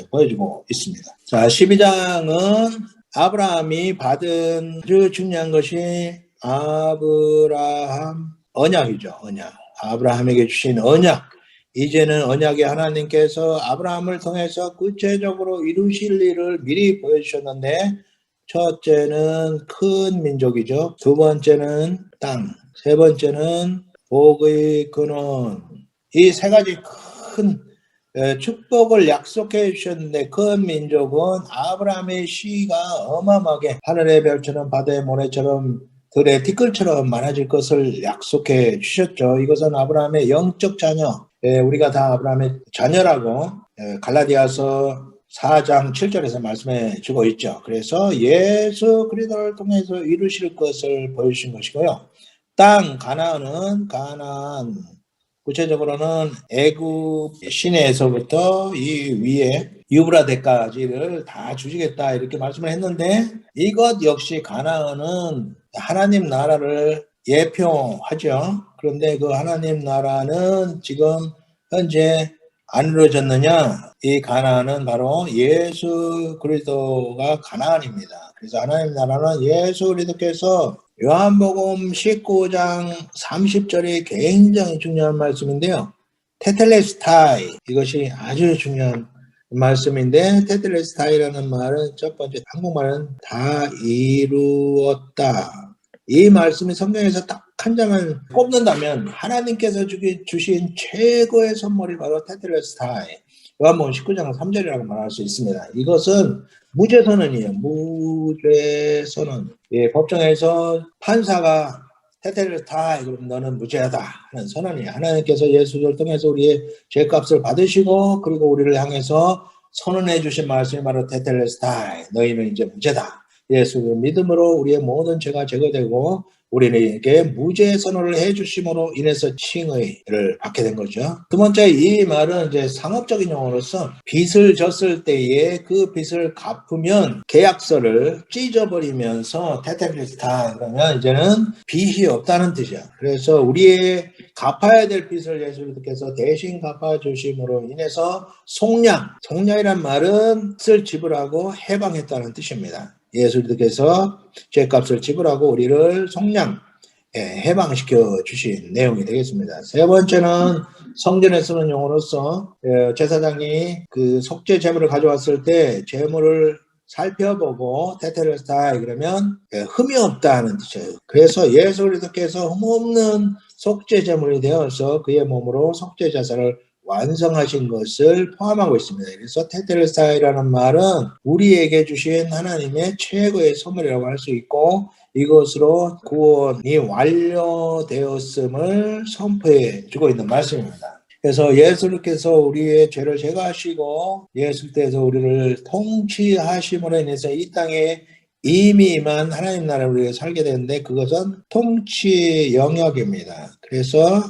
보여주고 있습니다. 자, 12장은 아브라함이 받은 아주 중요한 것이 아브라함 언약이죠. 언약. 아브라함에게 주신 언약. 이제는 언약의 하나님께서 아브라함을 통해서 구체적으로 이루실 일을 미리 보여주셨는데 첫째는 큰 민족이죠. 두 번째는 땅. 세 번째는 복의 근원. 이 세 가지 큰 축복을 약속해 주셨는데 그 민족은 아브라함의 씨가 어마어마하게 하늘의 별처럼 바다의 모래처럼 들의 티끌처럼 많아질 것을 약속해 주셨죠. 이것은 아브라함의 영적 자녀, 우리가 다 아브라함의 자녀라고 갈라디아서 4장 7절에서 말씀해 주고 있죠. 그래서 예수 그리스도를 통해서 이루실 것을 보여주신 것이고요. 땅 가나안은 가나안 구체적으로는 애굽 시내에서부터 이 위에 유브라데까지를 다 주시겠다 이렇게 말씀을 했는데 이것 역시 가나안은 하나님 나라를 예표하죠. 그런데 그 하나님 나라는 지금 현재 안 이루어졌느냐? 이 가나안은 바로 예수 그리스도가 가나안입니다. 그래서 하나님 나라는 예수 그리스도께서 요한복음 19장 30절이 굉장히 중요한 말씀인데요. 테텔레스타이 이것이 아주 중요한 말씀인데 테텔레스타이라는 말은 첫 번째 한국말은 다 이루었다. 이 말씀이 성경에서 딱 한 장을 꼽는다면 하나님께서 주신 최고의 선물이 바로 테텔레스타이. 요한복음 19장 3절이라고 말할 수 있습니다. 이것은 무죄 선언이에요. 무죄 선언. 법정에서 판사가 테텔레스타이 그럼 너는 무죄하다 하는 선언이에요. 하나님께서 예수를 통해서 우리의 죄값을 받으시고 그리고 우리를 향해서 선언해 주신 말씀이 바로 테텔레스타이. 너희는 이제 무죄다. 예수를 믿음으로 우리의 모든 죄가 제거되고 우리에게 무죄 선언을 해주심으로 인해서 칭의를 받게 된 거죠. 두 번째, 이 말은 이제 상업적인 용어로서 빚을 졌을 때에 그 빚을 갚으면 계약서를 찢어버리면서 테텔리스타, 그러면 이제는 빚이 없다는 뜻이야. 그래서 우리의 갚아야 될 빚을 예수님께서 대신 갚아주심으로 인해서 속량이란 말은 빚을 지불하고 해방했다는 뜻입니다. 예수님께서 죄값을 지불하고 우리를 해방시켜 주신 내용이 되겠습니다. 세 번째는 성전에 쓰는 용어로서 제사장이 그 속죄 제물을 가져왔을 때 제물을 살펴보고 테텔레스타이 그러면 흠이 없다는 뜻이에요. 그래서 예수 그리스도께서 흠없는 속죄 제물이 되어서 그의 몸으로 속죄 제사를 완성하신 것을 포함하고 있습니다. 그래서 테텔레스타이라는 말은 우리에게 주신 하나님의 최고의 선물이라고 할 수 있고 이것으로 구원이 완료되었음을 선포해 주고 있는 말씀입니다. 그래서 예수님께서 우리의 죄를 제거하시고 예수께서 우리를 통치하심으로 인해서 이 땅에 이미 임한 하나님 나라를 우리가 살게 되는데 그것은 통치 영역입니다. 그래서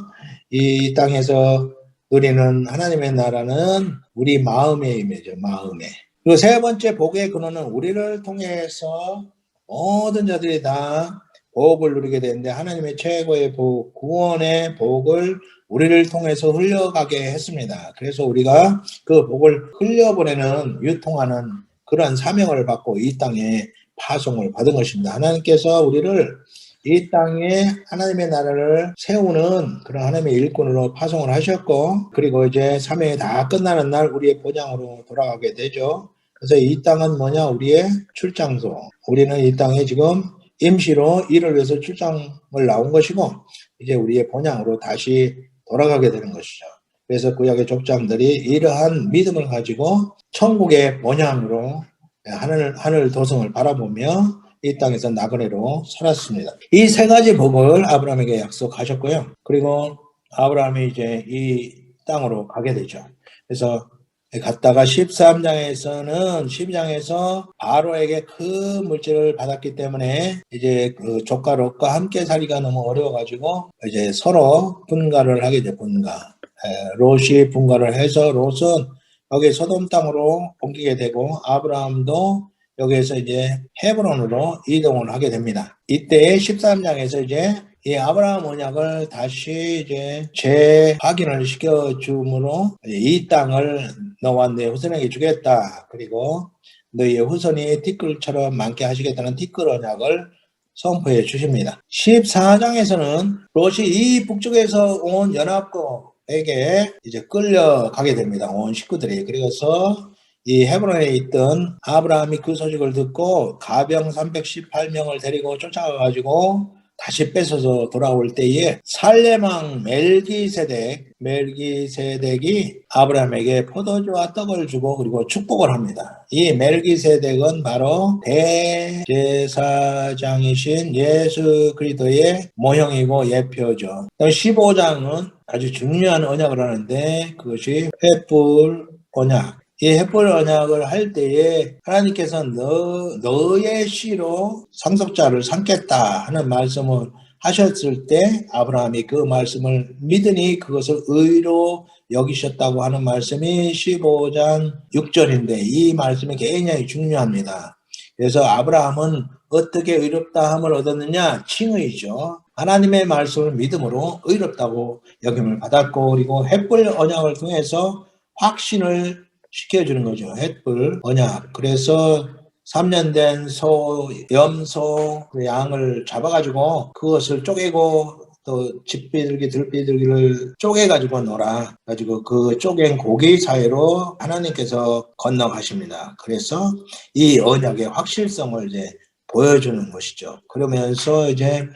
이 땅에서 누리는 하나님의 나라는 우리 마음의 임이죠. 마음에. 그리고 세 번째 복의 근원은 우리를 통해서 모든 자들이 다 복을 누리게 되는데 하나님의 최고의 복, 구원의 복을 우리를 통해서 흘려가게 했습니다. 그래서 우리가 그 복을 흘려보내는 유통하는 그런 사명을 받고 이 땅에 파송을 받은 것입니다. 하나님께서 우리를 이 땅에 하나님의 나라를 세우는 그런 하나님의 일꾼으로 파송을 하셨고 그리고 이제 사명이 다 끝나는 날 우리의 본향으로 돌아가게 되죠. 그래서 이 땅은 뭐냐? 우리의 출장소. 우리는 이 땅에 지금 임시로 일을 위해서 출장을 나온 것이고 이제 우리의 본향으로 다시 돌아가게 되는 것이죠. 그래서 구약의 족장들이 이러한 믿음을 가지고 천국의 본향으로 하늘 도성을 바라보며 이 땅에서 나그네로 살았습니다. 이 세 가지 복을 아브라함에게 약속하셨고요. 그리고 아브라함이 이제 이 땅으로 가게 되죠. 그래서 갔다가 13장에서는 12장에서 바로에게 큰 물질을 받았기 때문에 이제 그 조카 롯과 함께 살기가 너무 어려워가지고 이제 서로 분가를 하게 돼. 롯이 분가를 해서 롯은 여기 소돔 땅으로 옮기게 되고 아브라함도 여기에서 이제 헤브론으로 이동을 하게 됩니다. 이때 13장에서 이제 이 아브라함 언약을 다시 이제 재확인을 시켜줌으로 이 땅을 너와 내 후손에게 주겠다. 그리고 너희의 후손이 티끌처럼 많게 하시겠다는 티끌 언약을 선포해 주십니다. 14장에서는 롯이 이 북쪽에서 온 연합국에게 이제 끌려가게 됩니다. 온 식구들이. 그래서 이 헤브론에 있던 아브라함이 그 소식을 듣고 가병 318명을 데리고 쫓아가가지고 다시 뺏어서 돌아올 때에 살레망 멜기세덱이 아브라함에게 포도주와 떡을 주고 그리고 축복을 합니다. 이 멜기세덱은 바로 대제사장이신 예수 그리스도의 모형이고 예표죠. 15장은 아주 중요한 언약을 하는데 그것이 횃불 언약. 이 횃불 언약을 할 때에 하나님께서 너의 씨로 상속자를 삼겠다 하는 말씀을 하셨을 때 아브라함이 그 말씀을 믿으니 그것을 의로 여기셨다고 하는 말씀이 15장 6절인데 이 말씀이 굉장히 중요합니다. 그래서 아브라함은 어떻게 의롭다함을 얻었느냐? 칭의죠. 하나님의 말씀을 믿음으로 의롭다고 여김을 받았고 그리고 횃불 언약을 통해서 확신을 시켜주는 거죠. 횃불 언약. 그래서 3년 된 염소, 양을 잡아가지고 그것을 쪼개고 또 집비둘기, 들비둘기를 쪼개가지고 놀아. 가지고 그 쪼갠 고기 사이로 하나님께서 건너가십니다. 그래서 이 언약의 확실성을 이제 보여주는 것이죠. 그러면서 이제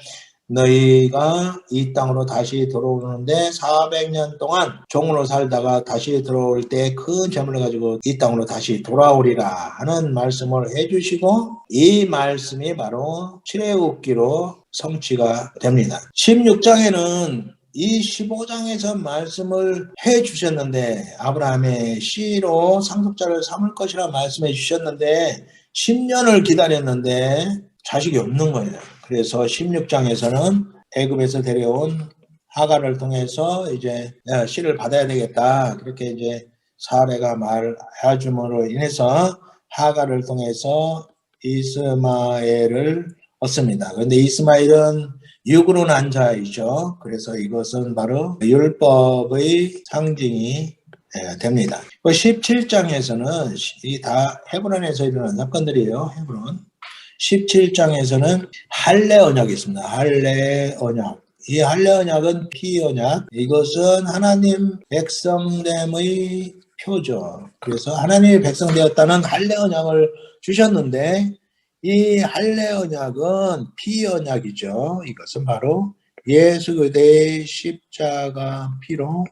너희가 이 땅으로 다시 들어오는데 400년 동안 종으로 살다가 다시 들어올 때 큰 재물을 가지고 이 땅으로 다시 돌아오리라 하는 말씀을 해주시고 이 말씀이 바로 출애굽기로 성취가 됩니다. 16장에는 이 15장에서 말씀을 해 주셨는데 아브라함의 씨로 상속자를 삼을 것이라 말씀해 주셨는데 10년을 기다렸는데 자식이 없는 거예요. 그래서 16장에서는 애굽에서 데려온 하갈을 통해서 이제 씨를 받아야 되겠다. 그렇게 이제 사례가 말해줌으로 인해서 하갈을 통해서 이스마엘을 얻습니다. 그런데 이스마엘은 육으로 난 자이죠. 그래서 이것은 바로 율법의 상징이 됩니다. 17장에서는 이 다 헤브론에서 일어난 사건들이에요. 헤브론. 17장에서는 할례 언약이 있습니다. 할례 언약. 이 할례 언약은 피 언약. 이것은 하나님 백성됨의 표죠. 그래서 하나님의 백성 되었다는 할례 언약을 주셨는데 이 할례 언약은 피 언약이죠. 이것은 바로 예수 그리스도의 십자가 피로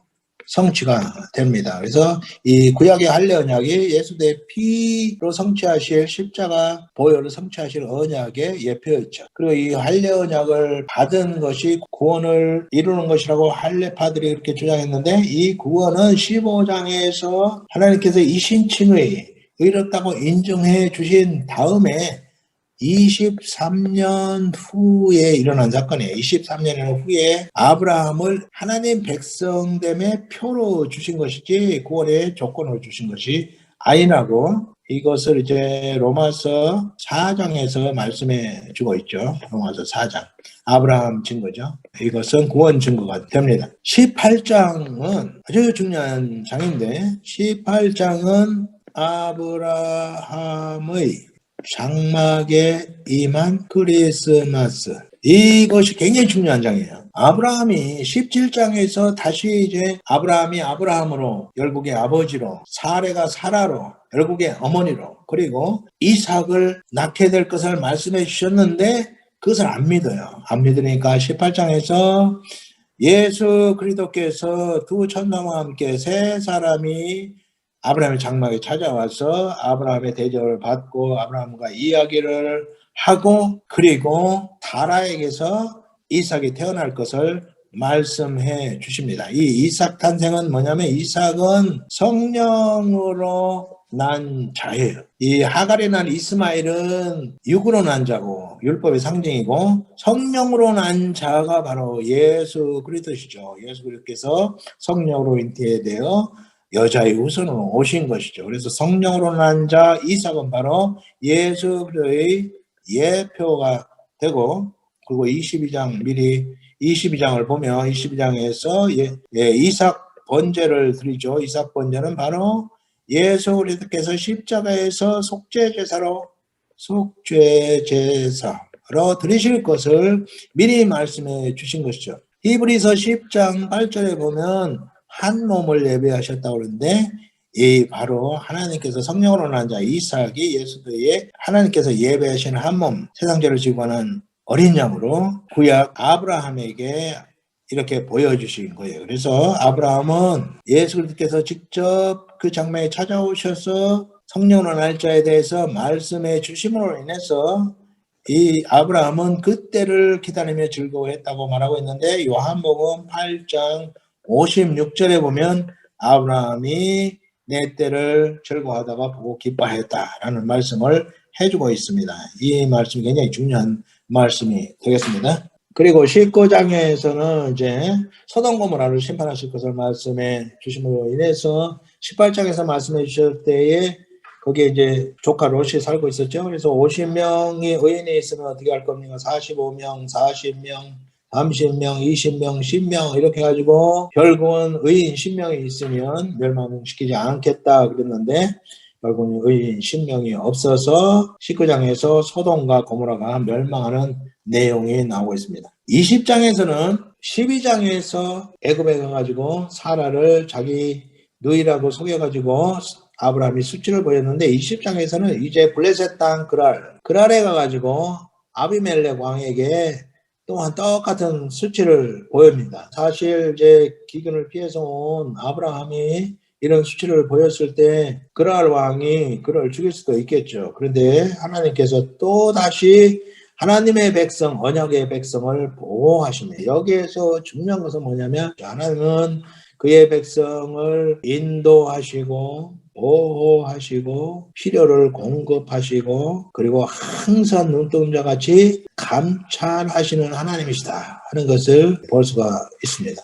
성취가 됩니다. 그래서 이 구약의 할례 언약이 예수의 피로 성취하실 십자가 보혈을 성취하실 언약의 예표였죠. 그리고 이 할례 언약을 받은 것이 구원을 이루는 것이라고 할례파들이 이렇게 주장했는데 이 구원은 15장에서 하나님께서 이신칭의 의롭다고 인정해 주신 다음에 23년 후에 일어난 사건이에요. 23년 후에 아브라함을 하나님 백성됨의 표로 주신 것이지 구원의 조건으로 주신 것이 아니라고 이것을 이제 로마서 4장에서 말씀해 주고 있죠. 로마서 4장. 아브라함 증거죠. 이것은 구원 증거가 됩니다. 18장은 아주 중요한 장인데 18장은 아브라함의 장막에 임한 크리스마스. 이것이 굉장히 중요한 장이에요. 아브라함이 17장에서 다시 이제 아브라함이 아브라함으로, 결국에 아버지로, 사레가 사라로, 결국에 어머니로, 그리고 이삭을 낳게 될 것을 말씀해 주셨는데 그것을 안 믿어요. 안 믿으니까 18장에서 예수 그리스도께서 두 천사와 함께 세 사람이 아브라함의 장막에 찾아와서 아브라함의 대접을 받고 아브라함과 이야기를 하고 그리고 다라에게서 이삭이 태어날 것을 말씀해 주십니다. 이 이삭 탄생은 뭐냐면 이삭은 성령으로 난 자예요. 이 하갈이 난 이스마엘은 육으로 난 자고 율법의 상징이고 성령으로 난 자가 바로 예수 그리스도시죠. 예수 그리스도께서 성령으로 잉태되어 여자의 후손으로 오신 것이죠. 그래서 성령으로 난 자 이삭은 바로 예수 그리스도의 예표가 되고 그리고 22장 미리 22장을 보면 22장에서 이삭 번제를 드리죠. 이삭 번제는 바로 예수 그리스도께서 십자가에서 속죄제사로 드리실 것을 미리 말씀해 주신 것이죠. 히브리서 10장 8절에 보면 한 몸을 예배하셨다고 그러는데 이 바로 하나님께서 성령으로 난 자 이삭이 예수의 하나님께서 예배하신 한 몸 세상 죄를 지고 가는 어린 양으로 구약 아브라함에게 이렇게 보여주신 거예요. 그래서 아브라함은 예수 그리스도께서 직접 그 장막에 찾아오셔서 성령으로 날 자에 대해서 말씀해 주심으로 인해서 이 아브라함은 그때를 기다리며 즐거워했다고 말하고 있는데 요한복음 8장 56절에 보면 아브라함이 내 때를 즐거워하다가 보고 기뻐하였다라는 말씀을 해주고 있습니다. 이 말씀이 굉장히 중요한 말씀이 되겠습니다. 그리고 19장에서는 이제 소돔 고모라를 심판하실 것을 말씀해 주심으로 인해서 18장에서 말씀해 주실 때에 거기에 이제 조카 롯이 살고 있었죠. 그래서 50명이 의인이 있으면 어떻게 할 겁니까? 45명, 40명, 30명, 20명, 10명 이렇게 해가지고 결국은 의인 10명이 있으면 멸망시키지 않겠다 그랬는데 결국은 의인 10명이 없어서 19장에서 소돔과 고모라가 멸망하는 내용이 나오고 있습니다. 20장에서는 12장에서 애굽에 가가지고 사라를 자기 누이라고 속여가지고 아브라함이 수치를 보였는데 20장에서는 이제 블레셋 땅 그랄에 가가지고 아비멜렉 왕에게 또한 똑같은 수치를 보입니다. 사실 이제 기근을 피해서 온 아브라함이 이런 수치를 보였을 때 그랄 왕이 그를 죽일 수도 있겠죠. 그런데 하나님께서 또 다시 하나님의 백성, 언약의 백성을 보호하십니다. 여기에서 중요한 것은 뭐냐면 하나님은 그의 백성을 인도하시고 보호하시고 필요를 공급하시고 그리고 항상 눈동자같이 감찰하시는 하나님이시다 하는 것을 볼 수가 있습니다.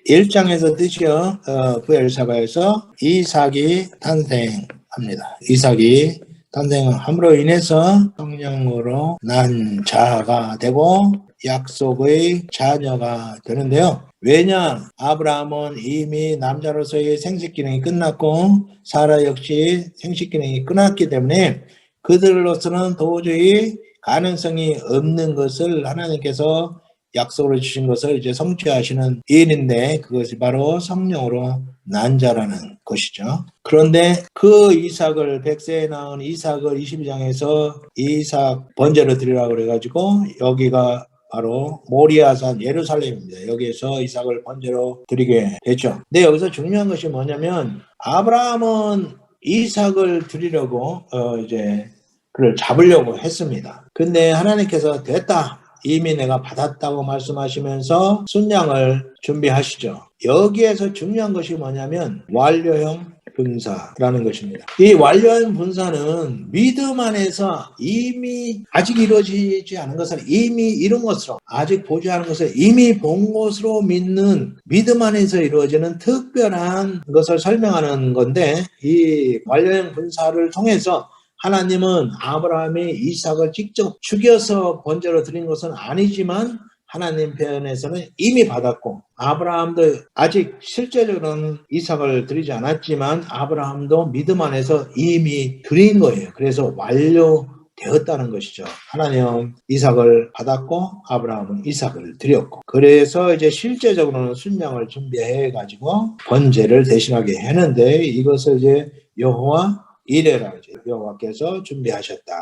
21장에서 드디어 부엘사바에서 이삭이 탄생합니다. 이삭이 탄생함으로 인해서 성령으로 난 자가 되고 약속의 자녀가 되는데요. 왜냐? 아브라함은 이미 남자로서의 생식기능이 끝났고 사라 역시 생식기능이 끝났기 때문에 그들로서는 도저히 가능성이 없는 것을 하나님께서 약속을 주신 것을 이제 성취하시는 일인데 그것이 바로 성령으로 난 자라는 것이죠. 그런데 그 이삭을 100세에 낳은 이삭을 22장에서 이삭 번제로 드리라고 그래가지고 여기가 바로 모리아산 예루살렘입니다. 여기에서 이삭을 번제로 드리게 됐죠. 근데 여기서 중요한 것이 뭐냐면 아브라함은 이삭을 드리려고 이제 그를 잡으려고 했습니다. 근데 하나님께서 됐다. 이미 내가 받았다고 말씀하시면서 순양을 준비하시죠. 여기에서 중요한 것이 뭐냐면 완료형 분사라는 것입니다. 이 완료형 분사는 믿음 안에서 이미 아직 이루어지지 않은 것을 이미 이룬 것으로 아직 보지 않은 것을 이미 본 것으로 믿는 믿음 안에서 이루어지는 특별한 것을 설명하는 건데 이 완료형 분사를 통해서 하나님은 아브라함이 이삭을 직접 죽여서 번제로 드린 것은 아니지만 하나님 편에서는 이미 받았고 아브라함도 아직 실제적으로는 이삭을 드리지 않았지만 아브라함도 믿음 안에서 이미 드린 거예요. 그래서 완료되었다는 것이죠. 하나님은 이삭을 받았고 아브라함은 이삭을 드렸고 그래서 이제 실제적으로는 순양을 준비해 가지고 번제를 대신하게 했는데 이것을 이제 여호와 이레라 여호와께서 준비하셨다.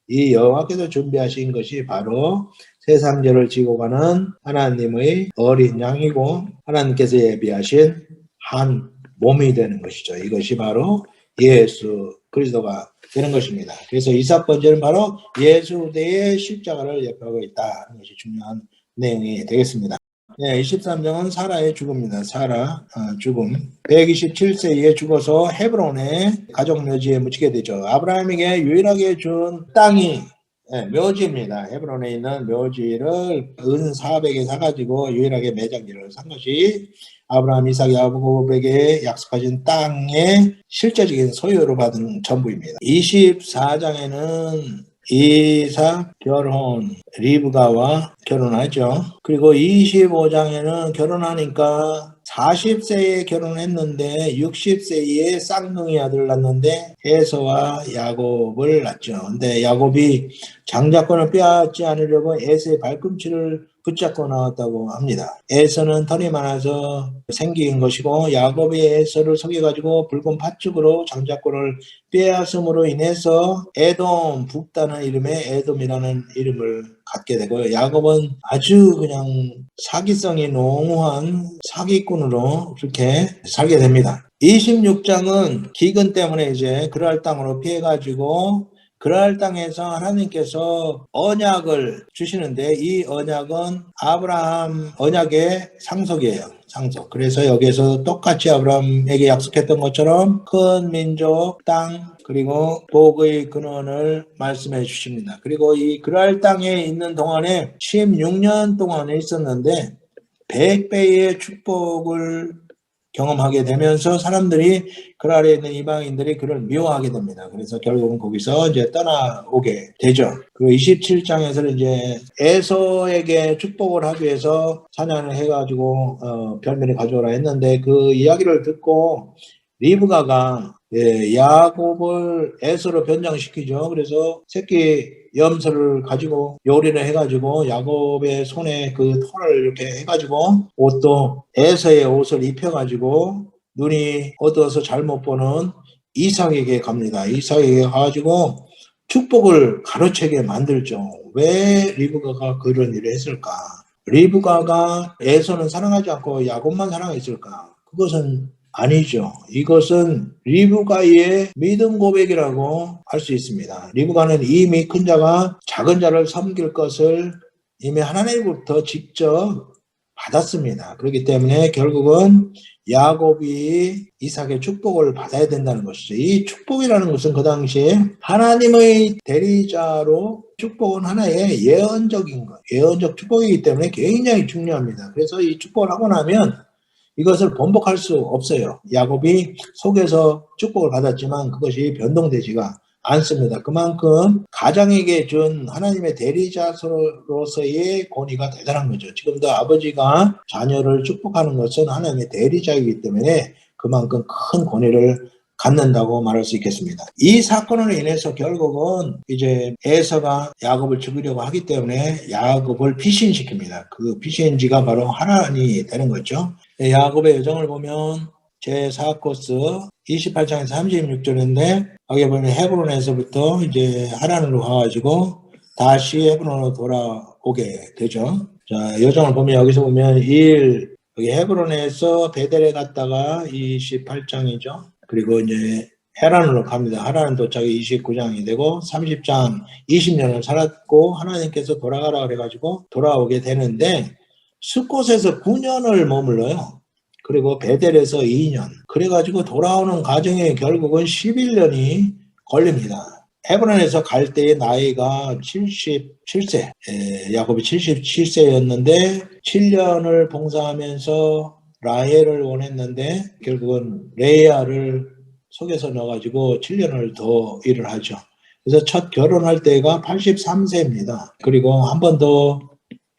이 여호와께서 준비하신 것이 바로 세상죄를 지고 가는 하나님의 어린 양이고 하나님께서 예비하신 한 몸이 되는 것이죠. 이것이 바로 예수 그리스도가 되는 것입니다. 그래서 이삭 번제는 바로 예수 대의 십자가를 예표하고 있다 하는 것이 중요한 내용이 되겠습니다. 네, 23장은 사라의 죽음입니다. 사라 죽음. 127세에 죽어서 헤브론의 가족묘지에 묻히게 되죠. 아브라함에게 유일하게 준 땅이 묘지입니다. 헤브론에 있는 묘지를 은 400에 사가지고 유일하게 매장지를 산 것이 아브라함, 이삭, 야곱에게 약속하신 땅의 실제적인 소유로 받은 전부입니다. 24장에는 이삭 결혼, 리브가와 결혼하죠. 그리고 25장에는 결혼하니까 40세에 결혼했는데 60세에 쌍둥이 아들을 낳는데 에서와 야곱을 낳죠. 근데 야곱이 장자권을 빼앗지 않으려고 에서의 발꿈치를 붙잡고 나왔다고 합니다. 에서는 털이 많아서 생긴 것이고 야곱이 에서를 속여가지고 붉은 팥죽으로 장자권을 빼앗음으로 인해서 에돔 북다는 이름의 에돔이라는 이름을 갖게 되고요. 야곱은 아주 그냥 사기성이 농후한 사기꾼으로 그렇게 살게 됩니다. 26장은 기근 때문에 이제 그랄 땅으로 피해가지고 그랄 땅에서 하나님께서 언약을 주시는데 이 언약은 아브라함 언약의 상속이에요. 상속. 그래서 여기에서 똑같이 아브라함에게 약속했던 것처럼 큰 민족, 땅, 그리고 복의 근원을 말씀해 주십니다. 그리고 이 그랄 땅에 있는 동안에 16년 동안에 있었는데 100배의 축복을 경험하게 되면서 사람들이 그 아래에 있는 이방인들이 그를 미워하게 됩니다. 그래서 결국은 거기서 이제 떠나오게 되죠. 그리고 27장에서는 이제 에서에게 축복을 하기 위해서 사냥을 해가지고 별미를 가져오라 했는데 그 이야기를 듣고 리브가가 야곱을 에서로 변장시키죠. 그래서 새끼 염소를 가지고 요리를 해가지고 야곱의 손에 그 털을 이렇게 해가지고 옷도 에서의 옷을 입혀가지고 눈이 어두워서 잘못 보는 이삭에게 갑니다. 이삭에게 가가지고 축복을 가로채게 만들죠. 왜 리브가가 그런 일을 했을까? 리브가가 에서는 사랑하지 않고 야곱만 사랑했을까? 그것은 아니죠. 이것은 리브가의 믿음 고백이라고 할 수 있습니다. 리브가는 이미 큰 자가 작은 자를 섬길 것을 이미 하나님으로부터 직접 받았습니다. 그렇기 때문에 결국은 야곱이 이삭의 축복을 받아야 된다는 것이죠. 이 축복이라는 것은 그 당시에 하나님의 대리자로 축복은 하나의 예언적인 것, 예언적 축복이기 때문에 굉장히 중요합니다. 그래서 이 축복을 하고 나면 이것을 번복할 수 없어요. 야곱이 속에서 축복을 받았지만 그것이 변동되지가 않습니다. 그만큼 가장에게 준 하나님의 대리자로서의 권위가 대단한 거죠. 지금도 아버지가 자녀를 축복하는 것은 하나님의 대리자이기 때문에 그만큼 큰 권위를 갖는다고 말할 수 있겠습니다. 이 사건으로 인해서 결국은 이제 에서가 야곱을 죽이려고 하기 때문에 야곱을 피신시킵니다. 그 피신지가 바로 하란이 되는 거죠. 야곱의 여정을 보면 제4코스 28장에서 36절인데 여기 보면 헤브론에서부터 이제 하란으로 가가지고 다시 헤브론으로 돌아오게 되죠. 자, 여정을 보면 여기서 보면 2일 여기 헤브론에서 베델에 갔다가 28장이죠. 그리고 이제 헤란으로 갑니다. 하란은 도착이 29장이 되고 30장 20년을 살았고 하나님께서 돌아가라 그래가지고 돌아오게 되는데 스곳에서 9년을 머물러요. 그리고 베델에서 2년. 그래가지고 돌아오는 과정에 결국은 11년이 걸립니다. 헤브론에서 갈 때의 나이가 77세. 야곱이 77세였는데 7년을 봉사하면서 라헬을 원했는데 결국은 레아를 속에서 넣어가지고 7년을 더 일을 하죠. 그래서 첫 결혼할 때가 83세입니다. 그리고 한 번 더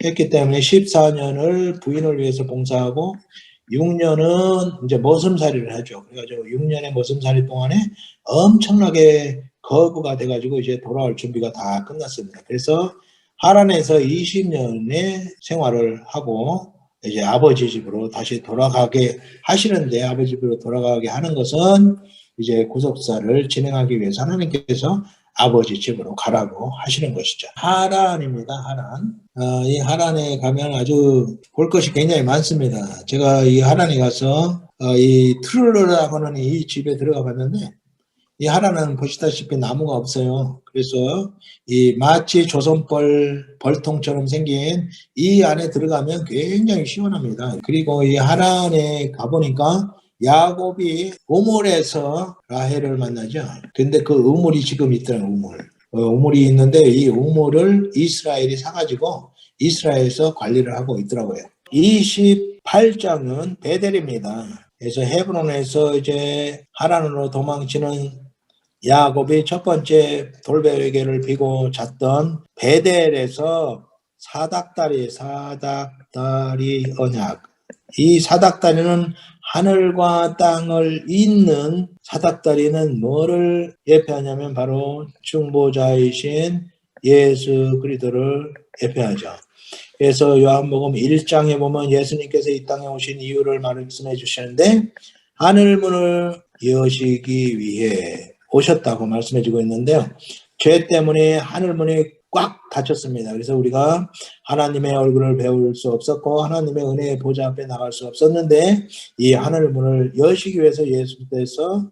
했기 때문에 14년을 부인을 위해서 봉사하고 6년은 이제 머슴살이를 하죠. 그래가지고 6년의 머슴살이 동안에 엄청나게 거부가 돼가지고 이제 돌아올 준비가 다 끝났습니다. 그래서 하란에서 20년의 생활을 하고 이제 아버지 집으로 다시 돌아가게 하시는데 아버지 집으로 돌아가게 하는 것은 이제 구속사를 진행하기 위해서 하나님께서 아버지 집으로 가라고 하시는 것이죠. 하란입니다. 하란. 이 하란에 가면 아주 볼 것이 굉장히 많습니다. 제가 이 하란에 가서 이 트룰러라고 하는 이 집에 들어가 봤는데 이 하란은 보시다시피 나무가 없어요. 그래서 이 마치 조선벌 벌통처럼 생긴 이 안에 들어가면 굉장히 시원합니다. 그리고 이 하란에 가보니까 야곱이 우물에서 라헬을 만나죠. 근데 그 우물이 지금 있다는 우물. 우물이 있는데 이 우물을 이스라엘이 사가지고 이스라엘에서 관리를 하고 있더라고요. 28장은 베델입니다. 그래서 헤브론에서 이제 하란으로 도망치는 야곱이 첫 번째 돌베개를 비고 잤던 베델에서 사닥다리 언약. 이 사닥다리는 하늘과 땅을 잇는 사닥다리는 뭐를 예표하냐면 바로 중보자이신 예수 그리스도를 예표하죠. 그래서 요한복음 1장에 보면 예수님께서 이 땅에 오신 이유를 말씀해 주시는데 하늘문을 여시기 위해 오셨다고 말씀해 주고 있는데요. 죄 때문에 하늘문이 꽉 닫혔습니다. 그래서 우리가 하나님의 얼굴을 배울 수 없었고 하나님의 은혜의 보좌 앞에 나갈 수 없었는데 이 하늘문을 여시기 위해서 예수께서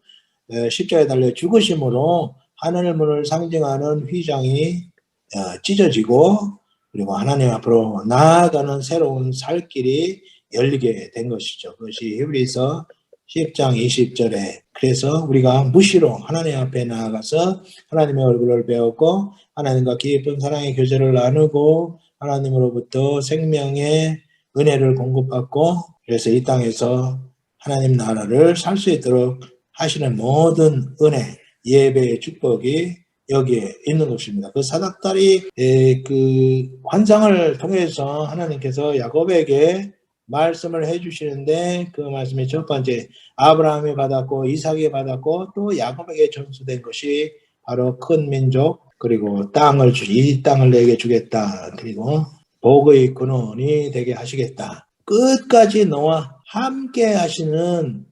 십자가에 달려 죽으심으로 하늘문을 상징하는 휘장이 찢어지고 그리고 하나님 앞으로 나아가는 새로운 살 길이 열리게 된 것이죠. 그것이 히브리서 10장 20절에 그래서 우리가 무시로 하나님 앞에 나아가서 하나님의 얼굴을 배웠고 하나님과 깊은 사랑의 교제를 나누고 하나님으로부터 생명의 은혜를 공급받고 그래서 이 땅에서 하나님 나라를 살 수 있도록 하시는 모든 은혜, 예배의 축복이 여기에 있는 것입니다. 그 사닥다리 그 환상을 통해서 하나님께서 야곱에게 말씀을 해주시는데 그 말씀이 첫 번째 아브라함이 받았고 이삭이 받았고 또 야곱에게 전수된 것이 바로 큰 민족 그리고 이 땅을 내게 주겠다. 그리고 복의 근원이 되게 하시겠다. 끝까지 너와 함께 하시는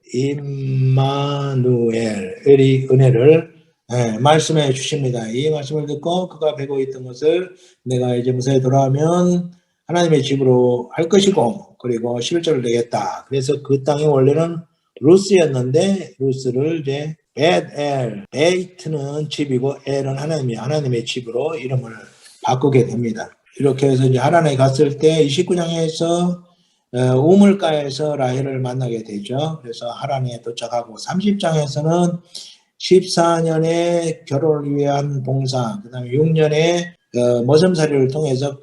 임마누엘의 은혜를 말씀해 주십니다. 이 말씀을 듣고 그가 베고 있던 것을 내가 이제 무사히 돌아오면 하나님의 집으로 할 것이고 그리고 11절을 내겠다. 그래서 그 땅이 원래는 루스였는데 루스를 이제 벳엘, 베이트는 집이고 엘은 하나님의 집으로 이름을 바꾸게 됩니다. 이렇게 해서 이제 하란에 갔을 때 29장에서 우물가에서 라헬을 만나게 되죠. 그래서 하란에 도착하고 30장에서는 14년의 결혼을 위한 봉사, 그 다음에 6년의 머슴살이를 통해서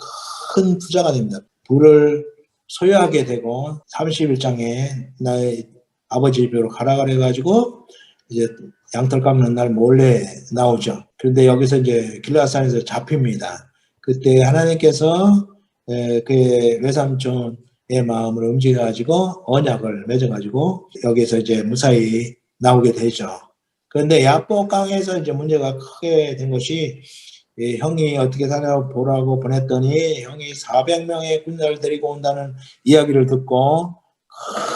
큰 부자가 됩니다. 부를 소유하게 되고 31장에 나의 아버지 집으로 가라 그래가지고 이제 양털 깎는 날 몰래 나오죠. 그런데 여기서 이제 길라산에서 잡힙니다. 그때 하나님께서 그의 외삼촌의 마음을 움직여가지고 언약을 맺어가지고 여기서 이제 무사히 나오게 되죠. 그런데 야복강에서 이제 문제가 크게 된 것이 형이 어떻게 사냐고 보라고 보냈더니 형이 400명의 군사를 데리고 온다는 이야기를 듣고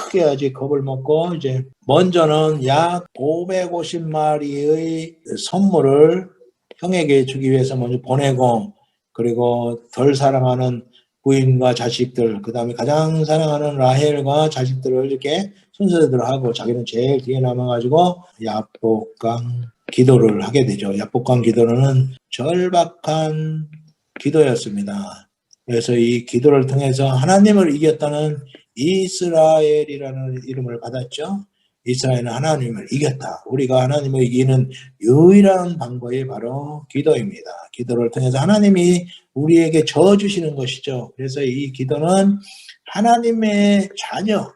크게 아직 겁을 먹고 이제 먼저는 약 550마리의 선물을 형에게 주기 위해서 먼저 보내고 그리고 덜 사랑하는 부인과 자식들 그 다음에 가장 사랑하는 라헬과 자식들을 이렇게 순서대로 하고 자기는 제일 뒤에 남아가지고 야복강 기도를 하게 되죠. 야복강 기도는 절박한 기도였습니다. 그래서 이 기도를 통해서 하나님을 이겼다는 이스라엘이라는 이름을 받았죠. 이스라엘은 하나님을 이겼다. 우리가 하나님을 이기는 유일한 방법이 바로 기도입니다. 기도를 통해서 하나님이 우리에게 저어주시는 것이죠. 그래서 이 기도는 하나님의 자녀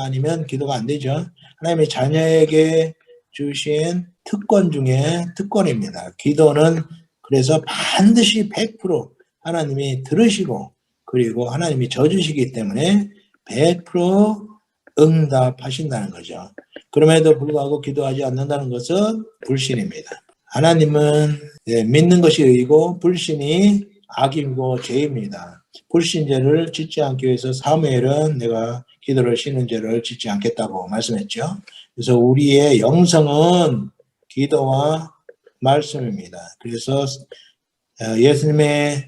아니면 기도가 안 되죠. 하나님의 자녀에게 주신 특권 중에 특권입니다. 기도는 그래서 반드시 100% 하나님이 들으시고 그리고 하나님이 져주시기 때문에 100% 응답하신다는 거죠. 그럼에도 불구하고 기도하지 않는다는 것은 불신입니다. 하나님은 믿는 것이 의이고 불신이 악이고 죄입니다. 불신죄를 짓지 않기 위해서 사무엘은 내가 기도를 쉬는 죄를 짓지 않겠다고 말씀했죠. 그래서 우리의 영성은 기도와 말씀입니다. 그래서 예수님의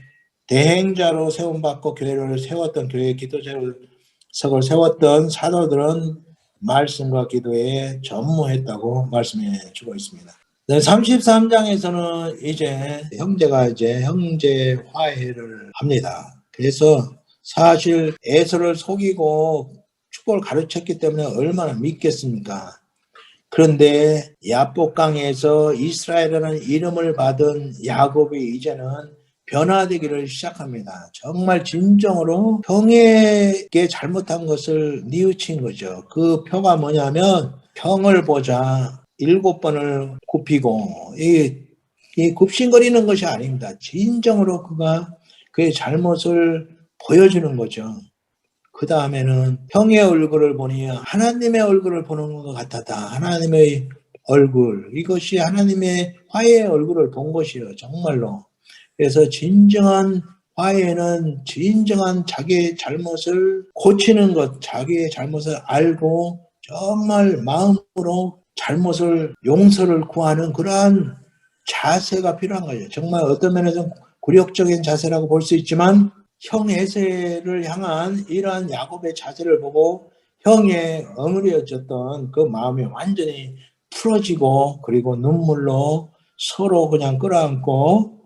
대행자로 세움받고 교회를 세웠던 교회 기도석을 세웠던 사도들은 말씀과 기도에 전무했다고 말씀해 주고 있습니다. 33장에서는 이제 형제가 형제 화해를 합니다. 그래서 사실 에서를 속이고 축복을 가르쳤기 때문에 얼마나 믿겠습니까? 그런데 야복강에서 이스라엘이라는 이름을 받은 야곱이 이제는 변화되기를 시작합니다. 정말 진정으로 형에게 잘못한 것을 뉘우친 거죠. 그 표가 뭐냐면 형을 보자 7번을 굽히고 이 굽신거리는 것이 아닙니다. 진정으로 그가 그의 잘못을 보여주는 거죠. 그 다음에는 형의 얼굴을 보니 하나님의 얼굴을 보는 것 같았다. 하나님의 얼굴, 이것이 하나님의 화해의 얼굴을 본 것이에요. 정말로. 그래서 진정한 화해는 진정한 자기의 잘못을 고치는 것, 자기의 잘못을 알고 정말 마음으로 잘못을 용서를 구하는 그러한 자세가 필요한 거예요. 정말 어떤 면에서 굴욕적인 자세라고 볼 수 있지만 형 에서를 향한 이러한 야곱의 자세를 보고 형의 엉그려졌던 그 마음이 완전히 풀어지고 그리고 눈물로 서로 그냥 끌어안고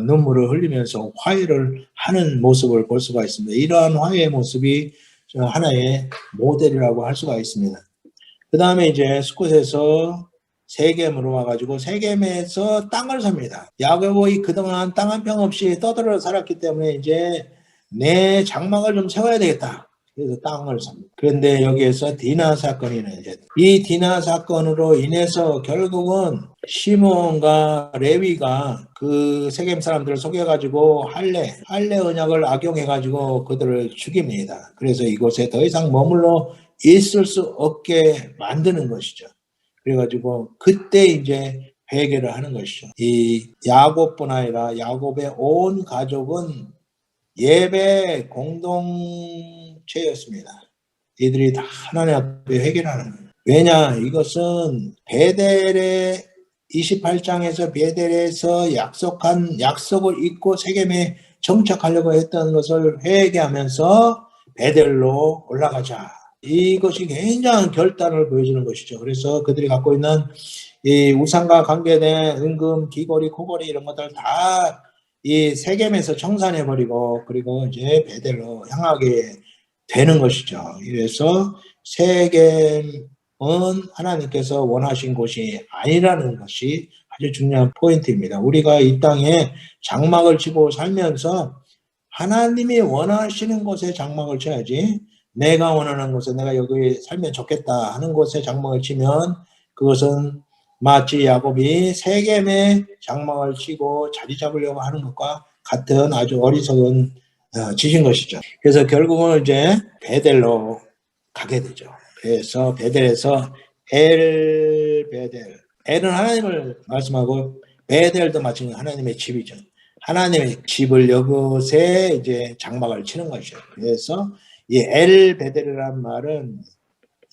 눈물을 흘리면서 화해를 하는 모습을 볼 수가 있습니다. 이러한 화해의 모습이 하나의 모델이라고 할 수가 있습니다. 그 다음에 이제 스콧에서 세겜으로 와가지고 세겜에서 땅을 삽니다. 야곱이 그동안 땅 한 평 없이 떠들어 살았기 때문에 이제 내 장막을 좀 세워야 되겠다. 그래서 땅을 삽니다. 그런데 여기에서 디나 사건이 이제 이 디나 사건으로 인해서 결국은 시므온과 레위가 그 세겜 사람들을 속여가지고 할례 언약을 악용해가지고 그들을 죽입니다. 그래서 이곳에 더 이상 머물러 있을 수 없게 만드는 것이죠. 그래가지고 그때 이제 회개를 하는 것이죠. 이 야곱뿐 아니라 야곱의 온 가족은 예배 공동체였습니다. 이들이 다 하나님 앞에 회개를 하는 거예요. 왜냐? 이것은 베델의 28장에서 베델에서 약속한 약속을 잊고 세겜에 정착하려고 했던 것을 회개하면서 베델로 올라가자. 이것이 굉장한 결단을 보여주는 것이죠. 그래서 그들이 갖고 있는 이 우상과 관계된 은금, 귀걸이, 코걸이 이런 것들 다 이 세겜에서 청산해버리고 그리고 이제 베델로 향하게 되는 것이죠. 그래서 세겜은 하나님께서 원하신 곳이 아니라는 것이 아주 중요한 포인트입니다. 우리가 이 땅에 장막을 치고 살면서 하나님이 원하시는 곳에 장막을 쳐야지, 내가 원하는 곳에 내가 여기 살면 좋겠다 하는 곳에 장막을 치면 그것은 마치 야곱이 세겜에 장막을 치고 자리 잡으려고 하는 것과 같은 아주 어리석은 짓인 것이죠. 그래서 결국은 이제 베델로 가게 되죠. 그래서 베델에서 베델, 엘은 하나님을 말씀하고 베델도 마치 하나님의 집이죠. 하나님의 집을 여곳에 이제 장막을 치는 것이죠. 그래서 이 베델이라는 말은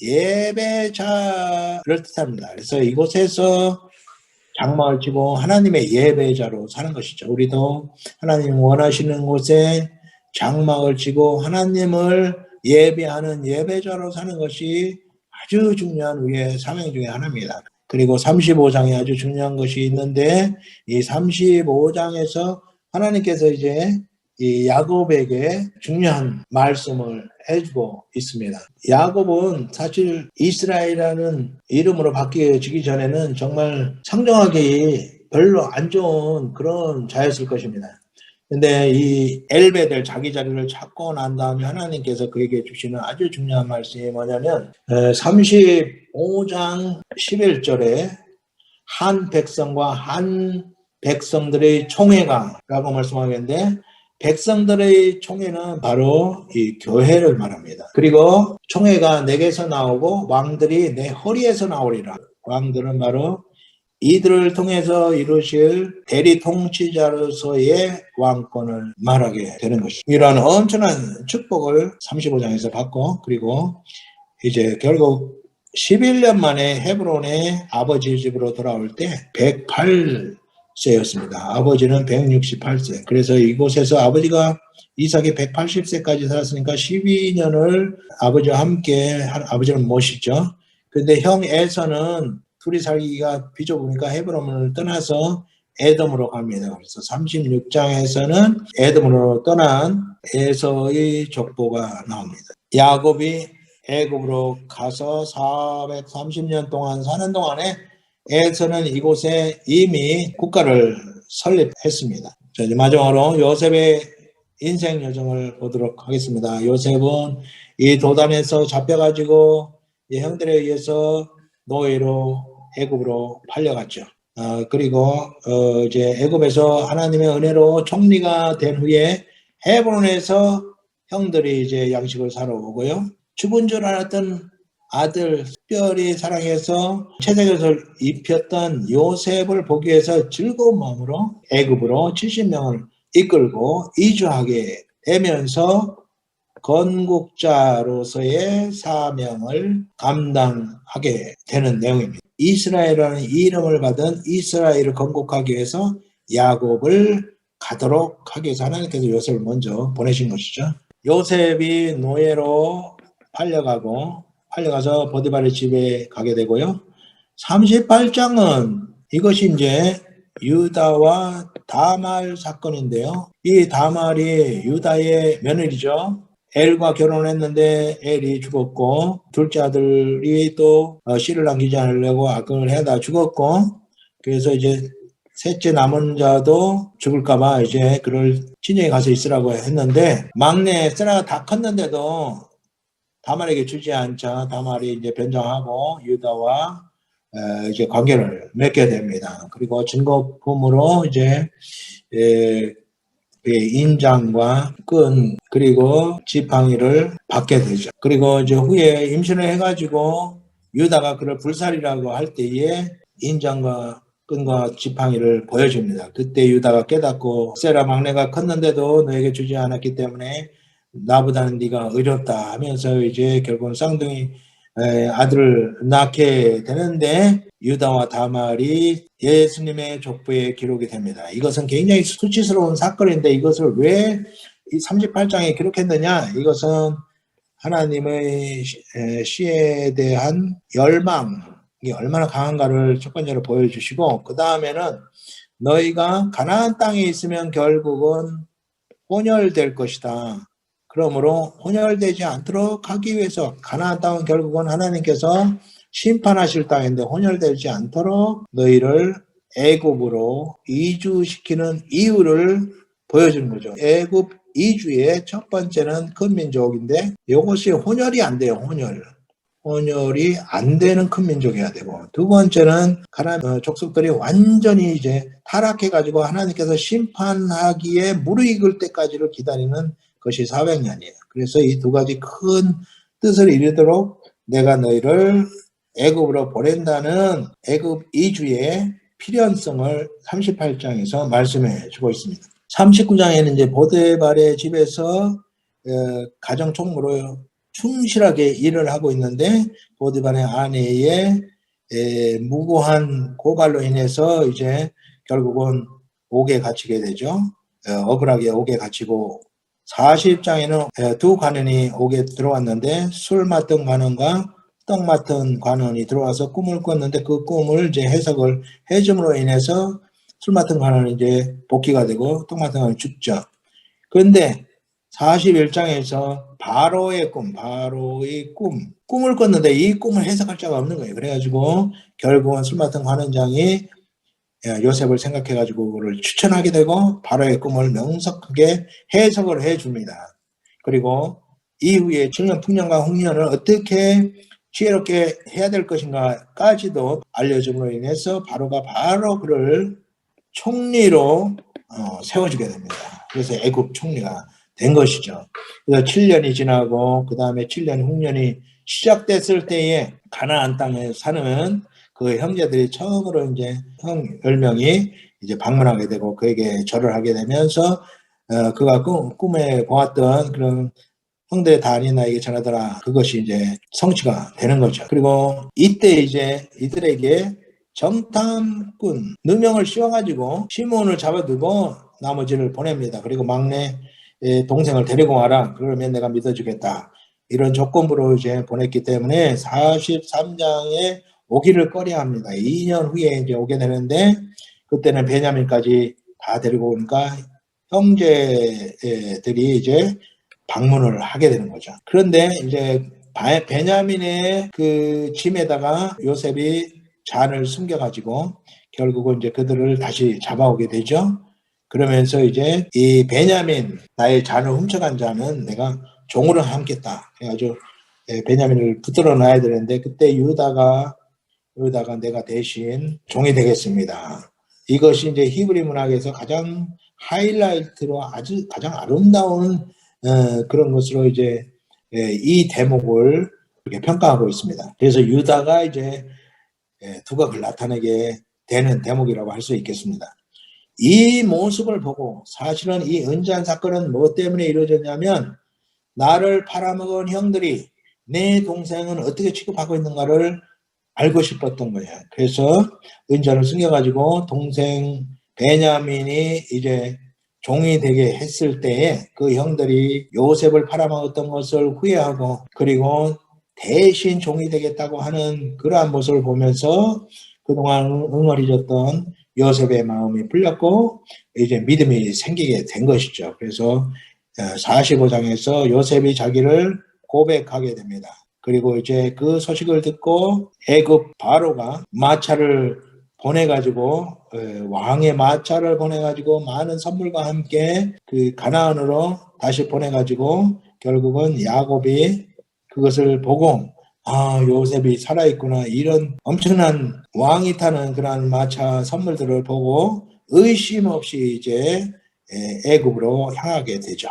예배자를 뜻합니다. 그래서 이곳에서 장막을 치고 하나님의 예배자로 사는 것이죠. 우리도 하나님 원하시는 곳에 장막을 치고 하나님을 예배하는 예배자로 사는 것이 아주 중요한 우리의 사명 중에 하나입니다. 그리고 35장에 아주 중요한 것이 있는데, 이 35장에서 하나님께서 이제 이 야곱에게 중요한 말씀을 해주고 있습니다. 야곱은 사실 이스라엘이라는 이름으로 바뀌어지기 전에는 정말 상정하기 별로 안 좋은 그런 자였을 것입니다. 근데 이 엘베델 자기 자리를 찾고 난 다음에 하나님께서 그에게 주시는 아주 중요한 말씀이 뭐냐면 35장 11절에 한 백성과 한 백성들의 총회가라고 말씀하겠는데, 백성들의 총회는 바로 이 교회를 말합니다. 그리고 총회가 내게서 나오고 왕들이 내 허리에서 나오리라. 왕들은 바로 이들을 통해서 이루실 대리 통치자로서의 왕권을 말하게 되는 것입니다. 이러한 엄청난 축복을 35장에서 받고, 그리고 이제 결국 11년 만에 헤브론의 아버지 집으로 돌아올 때 108세였습니다. 아버지는 168세. 그래서 이곳에서 아버지가 이삭이 180세까지 살았으니까 12년을 아버지와 함께 아버지는 모시죠. 그런데 형 에서는 둘이 살기가 비좁으니까 헤브론을 떠나서 에돔으로 갑니다. 그래서 36장에서는 에돔으로 떠난 에서의 족보가 나옵니다. 야곱이 애굽으로 가서 430년 동안 사는 동안에 에서는 이곳에 이미 국가를 설립했습니다. 자, 이제 마지막으로 요셉의 인생 여정을 보도록 하겠습니다. 요셉은 이 도단에서 잡혀가지고 이 형들에 의해서 노예로 애굽으로 팔려갔죠. 그리고 이제 애굽에서 하나님의 은혜로 총리가 된 후에 헤브론에서 형들이 이제 양식을 사러 오고요. 죽은 줄 알았던 아들 특별히 사랑해서 채색옷을 입혔던 요셉을 보기 위해서 즐거운 마음으로 애굽으로 70명을 이끌고 이주하게 되면서 건국자로서의 사명을 감당하게 되는 내용입니다. 이스라엘이라는 이름을 받은 이스라엘을 건국하기 위해서 야곱을 가도록 하기 위해서 하나님께서 요셉을 먼저 보내신 것이죠. 요셉이 노예로 팔려가서 보디발의 집에 가게 되고요. 38장은 이것이 이제 유다와 다말 사건인데요. 이 다말이 유다의 며느리죠. 엘과 결혼했는데 엘이 죽었고, 둘째 아들이 또 씨를 남기지 않으려고 악을 해다 죽었고, 그래서 이제 셋째 남은 자도 죽을까봐 이제 그를 친정에 가서 있으라고 했는데, 막내 세라가 다 컸는데도 다말에게 주지 않자 다말이 이제 변장하고 유다와 이제 관계를 맺게 됩니다. 그리고 증거품으로 이제 인장과 끈 그리고 지팡이를 받게 되죠. 그리고 이제 후에 임신을 해가지고 유다가 그를 불살이라고 할 때에 인장과 끈과 지팡이를 보여줍니다. 그때 유다가 깨닫고 세라 막내가 컸는데도 너에게 주지 않았기 때문에 나보다는 네가 의롭다 하면서 이제 결국은 쌍둥이 아들을 낳게 되는데, 유다와 다말이 예수님의 족보에 기록이 됩니다. 이것은 굉장히 수치스러운 사건인데 이것을 왜 이 38장에 기록했느냐? 이것은 하나님의 시에 대한 열망이 얼마나 강한가를 첫 번째로 보여주시고, 그 다음에는 너희가 가나안 땅에 있으면 결국은 혼혈될 것이다. 그러므로 혼혈되지 않도록 하기 위해서 가나안 땅은 결국은 하나님께서 심판하실 땅인데 혼혈되지 않도록 너희를 애굽으로 이주시키는 이유를 보여주는 거죠. 애굽 이주의 첫 번째는 큰 민족인데 이것이 혼혈이 안 돼요. 혼혈이 안 되는 큰 민족이어야 되고, 두 번째는 가나안 족속들이 완전히 이제 타락해가지고 하나님께서 심판하기에 무르익을 때까지를 기다리는 것이 400년이에요. 그래서 이 두 가지 큰 뜻을 이루도록 내가 너희를 애굽으로 보낸다는 애굽 이주의 필연성을 38장에서 말씀해 주고 있습니다. 39장에는 이제 보디발의 집에서 가정 총무로 충실하게 일을 하고 있는데 보디발의 아내의 무고한 고발로 인해서 이제 결국은 옥에 갇히게 되죠. 억울하게 옥에 갇히고, 40장에는 두 관원이 옥에 들어왔는데 술 맡은 관원과 떡 맡은 관원이 들어와서 꿈을 꿨는데 그 꿈을 이제 해석을 해줌으로 인해서 술 맡은 관원은 이제 복귀가 되고 떡 맡은 관원이 죽죠. 그런데 41장에서 바로의 꿈을 꿨는데 이 꿈을 해석할 자가 없는 거예요. 그래가지고 결국은 술 맡은 관원장이 요셉을 생각해가지고 그를 추천하게 되고 바로의 꿈을 명석하게 해석을 해줍니다. 그리고 이후에 청년, 풍년과 홍련을 어떻게 지혜롭게 해야 될 것인가까지도 알려줌으로 인해서 바로가 바로 그를 총리로 세워주게 됩니다. 그래서 애굽 총리가 된 것이죠. 그래서 7년이 지나고 그 다음에 7년 흉년이 시작됐을 때에 가나안 땅에 사는 그 형제들이 처음으로 이제 형 10명이 이제 방문하게 되고 그에게 절을 하게 되면서 그가 꿈에 보았던 그런 형들의 단이 나에게 전하더라. 그것이 이제 성취가 되는 거죠. 그리고 이때 이제 이들에게 정탐꾼 누명을 씌워가지고 시몬을 잡아두고 나머지를 보냅니다. 그리고 막내 동생을 데리고 와라. 그러면 내가 믿어주겠다. 이런 조건부로 이제 보냈기 때문에 43장에 오기를 꺼려합니다. 2년 후에 이제 오게 되는데 그때는 베냐민까지 다 데리고 오니까 형제들이 이제 방문을 하게 되는 거죠. 그런데 이제 베냐민의 그 짐에다가 요셉이 잔을 숨겨가지고 결국은 이제 그들을 다시 잡아오게 되죠. 그러면서 이제 이 베냐민, 나의 잔을 훔쳐간 자는 내가 종으로 삼겠다. 그래가지고 베냐민을 붙들어 놔야 되는데 그때 유다가 내가 대신 종이 되겠습니다. 이것이 이제 히브리 문학에서 가장 하이라이트로 아주 가장 아름다운 그런 것으로 이제 이 대목을 이렇게 평가하고 있습니다. 그래서 유다가 이제 두각을 나타내게 되는 대목이라고 할 수 있겠습니다. 이 모습을 보고 사실은 이 은잔 사건은 무엇 때문에 이루어졌냐면 나를 팔아먹은 형들이 내 동생은 어떻게 취급하고 있는가를 알고 싶었던 거예요. 그래서 은잔을 숨겨가지고 동생 베냐민이 이제 종이 되게 했을 때에 그 형들이 요셉을 팔아먹었던 것을 후회하고 그리고 대신 종이 되겠다고 하는 그러한 모습을 보면서 그동안 응어리졌던 요셉의 마음이 풀렸고 이제 믿음이 생기게 된 것이죠. 그래서 45장에서 요셉이 자기를 고백하게 됩니다. 그리고 이제 그 소식을 듣고 애굽 바로가 마차를 보내가지고 왕의 마차를 보내가지고 많은 선물과 함께 그 가나안으로 다시 보내가지고 결국은 야곱이 그것을 보고 요셉이 살아있구나 이런 엄청난 왕이 타는 그런 마차 선물들을 보고 의심 없이 이제 애굽으로 향하게 되죠.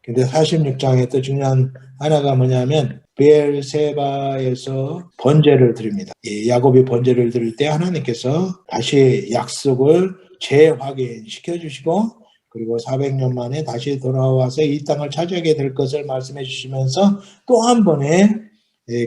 근데 46장에 또 중요한 하나가 뭐냐면 베엘세바에서 번제를 드립니다. 야곱이 번제를 드릴 때 하나님께서 다시 약속을 재확인시켜 주시고 그리고 400년 만에 다시 돌아와서 이 땅을 차지하게 될 것을 말씀해 주시면서 또 한 번의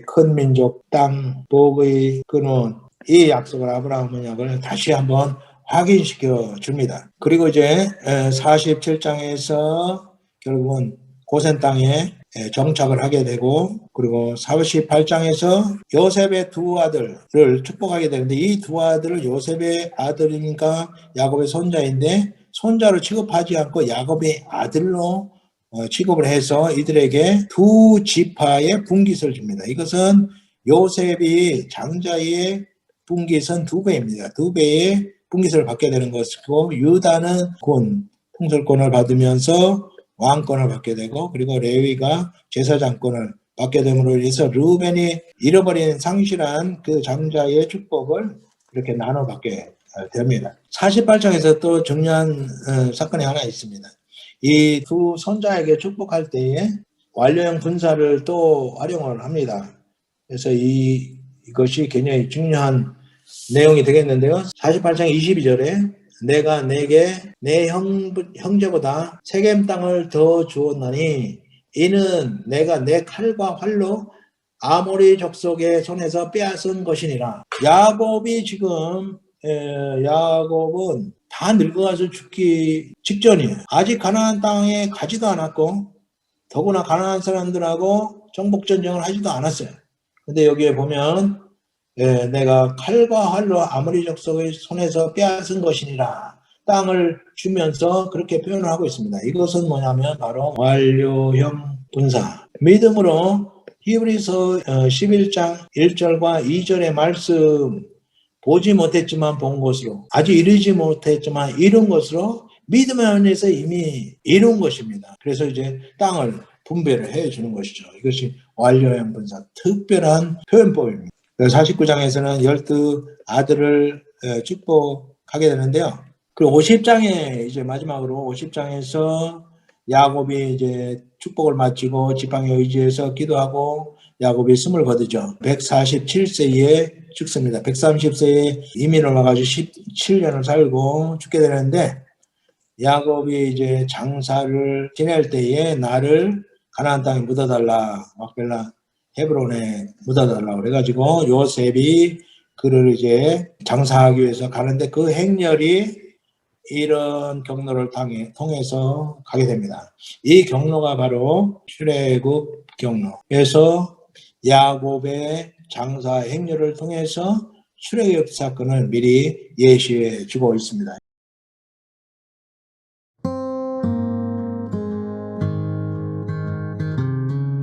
큰 민족 땅 복의 근원 이 약속을 아브라함의 약을 다시 한번 확인시켜 줍니다. 그리고 이제 47장에서 결국은 고센 땅에 정착을 하게 되고 그리고 48장에서 요셉의 두 아들을 축복하게 되는데 이 두 아들을 요셉의 아들이니까 야곱의 손자인데 손자로 취급하지 않고 야곱의 아들로 취급을 해서 이들에게 두 지파의 분깃을 줍니다. 이것은 요셉이 장자의 분깃은 2배입니다. 2배의 분깃을 받게 되는 것이고, 유다는 통솔권을 받으면서 왕권을 받게 되고, 그리고 레위가 제사장권을 받게 됨으로 인해서 르우벤이 잃어버린 상실한 그 장자의 축복을 이렇게 나눠 받게 됩니다. 48장에서 또 중요한 사건이 하나 있습니다. 이 두 손자에게 축복할 때에 완료형 분사를 또 활용을 합니다. 그래서 이것이 굉장히 중요한 내용이 되겠는데요. 48장 22절에 내가 내게 내 형제보다 세겜 땅을 더 주었나니 이는 내가 내 칼과 활로 아모리 족속의 손에서 빼앗은 것이니라. 야곱이 지금 야곱은 다 늙어가서 죽기 직전이에요. 아직 가나안 땅에 가지도 않았고 더구나 가나안 사람들하고 정복전쟁을 하지도 않았어요. 근데 여기에 보면 내가 칼과 활로 아모리 족속의 손에서 빼앗은 것이니라. 땅을 주면서 그렇게 표현을 하고 있습니다. 이것은 뭐냐면 바로 완료형 분사. 믿음으로 히브리서 11장 1절과 2절의 말씀 보지 못했지만 본 것으로 아직 이루지 못했지만 이룬 것으로 믿음의 안에서 이미 이룬 것입니다. 그래서 이제 땅을 분배를 해주는 것이죠. 이것이 완료형 분사 특별한 표현법입니다. 49장에서는 12 아들을 축복하게 되는데요. 그리고 50장에 이제 마지막으로 50장에서 야곱이 이제 축복을 마치고 지팡이 의지해서 기도하고 야곱이 숨을 거두죠. 147세에 죽습니다. 130세에 이민을 와가지고 17년을 살고 죽게 되는데 야곱이 이제 장사를 지낼 때에 나를 가나안 땅에 묻어달라. 막벨라 헤브론에 묻어달라고 그래가지고 요셉이 그를 이제 장사하기 위해서 가는데 그 행렬이 이런 경로를 통해서 가게 됩니다. 이 경로가 바로 출애굽 경로에서 야곱의 장사 행렬을 통해서 출애굽 사건을 미리 예시해 주고 있습니다.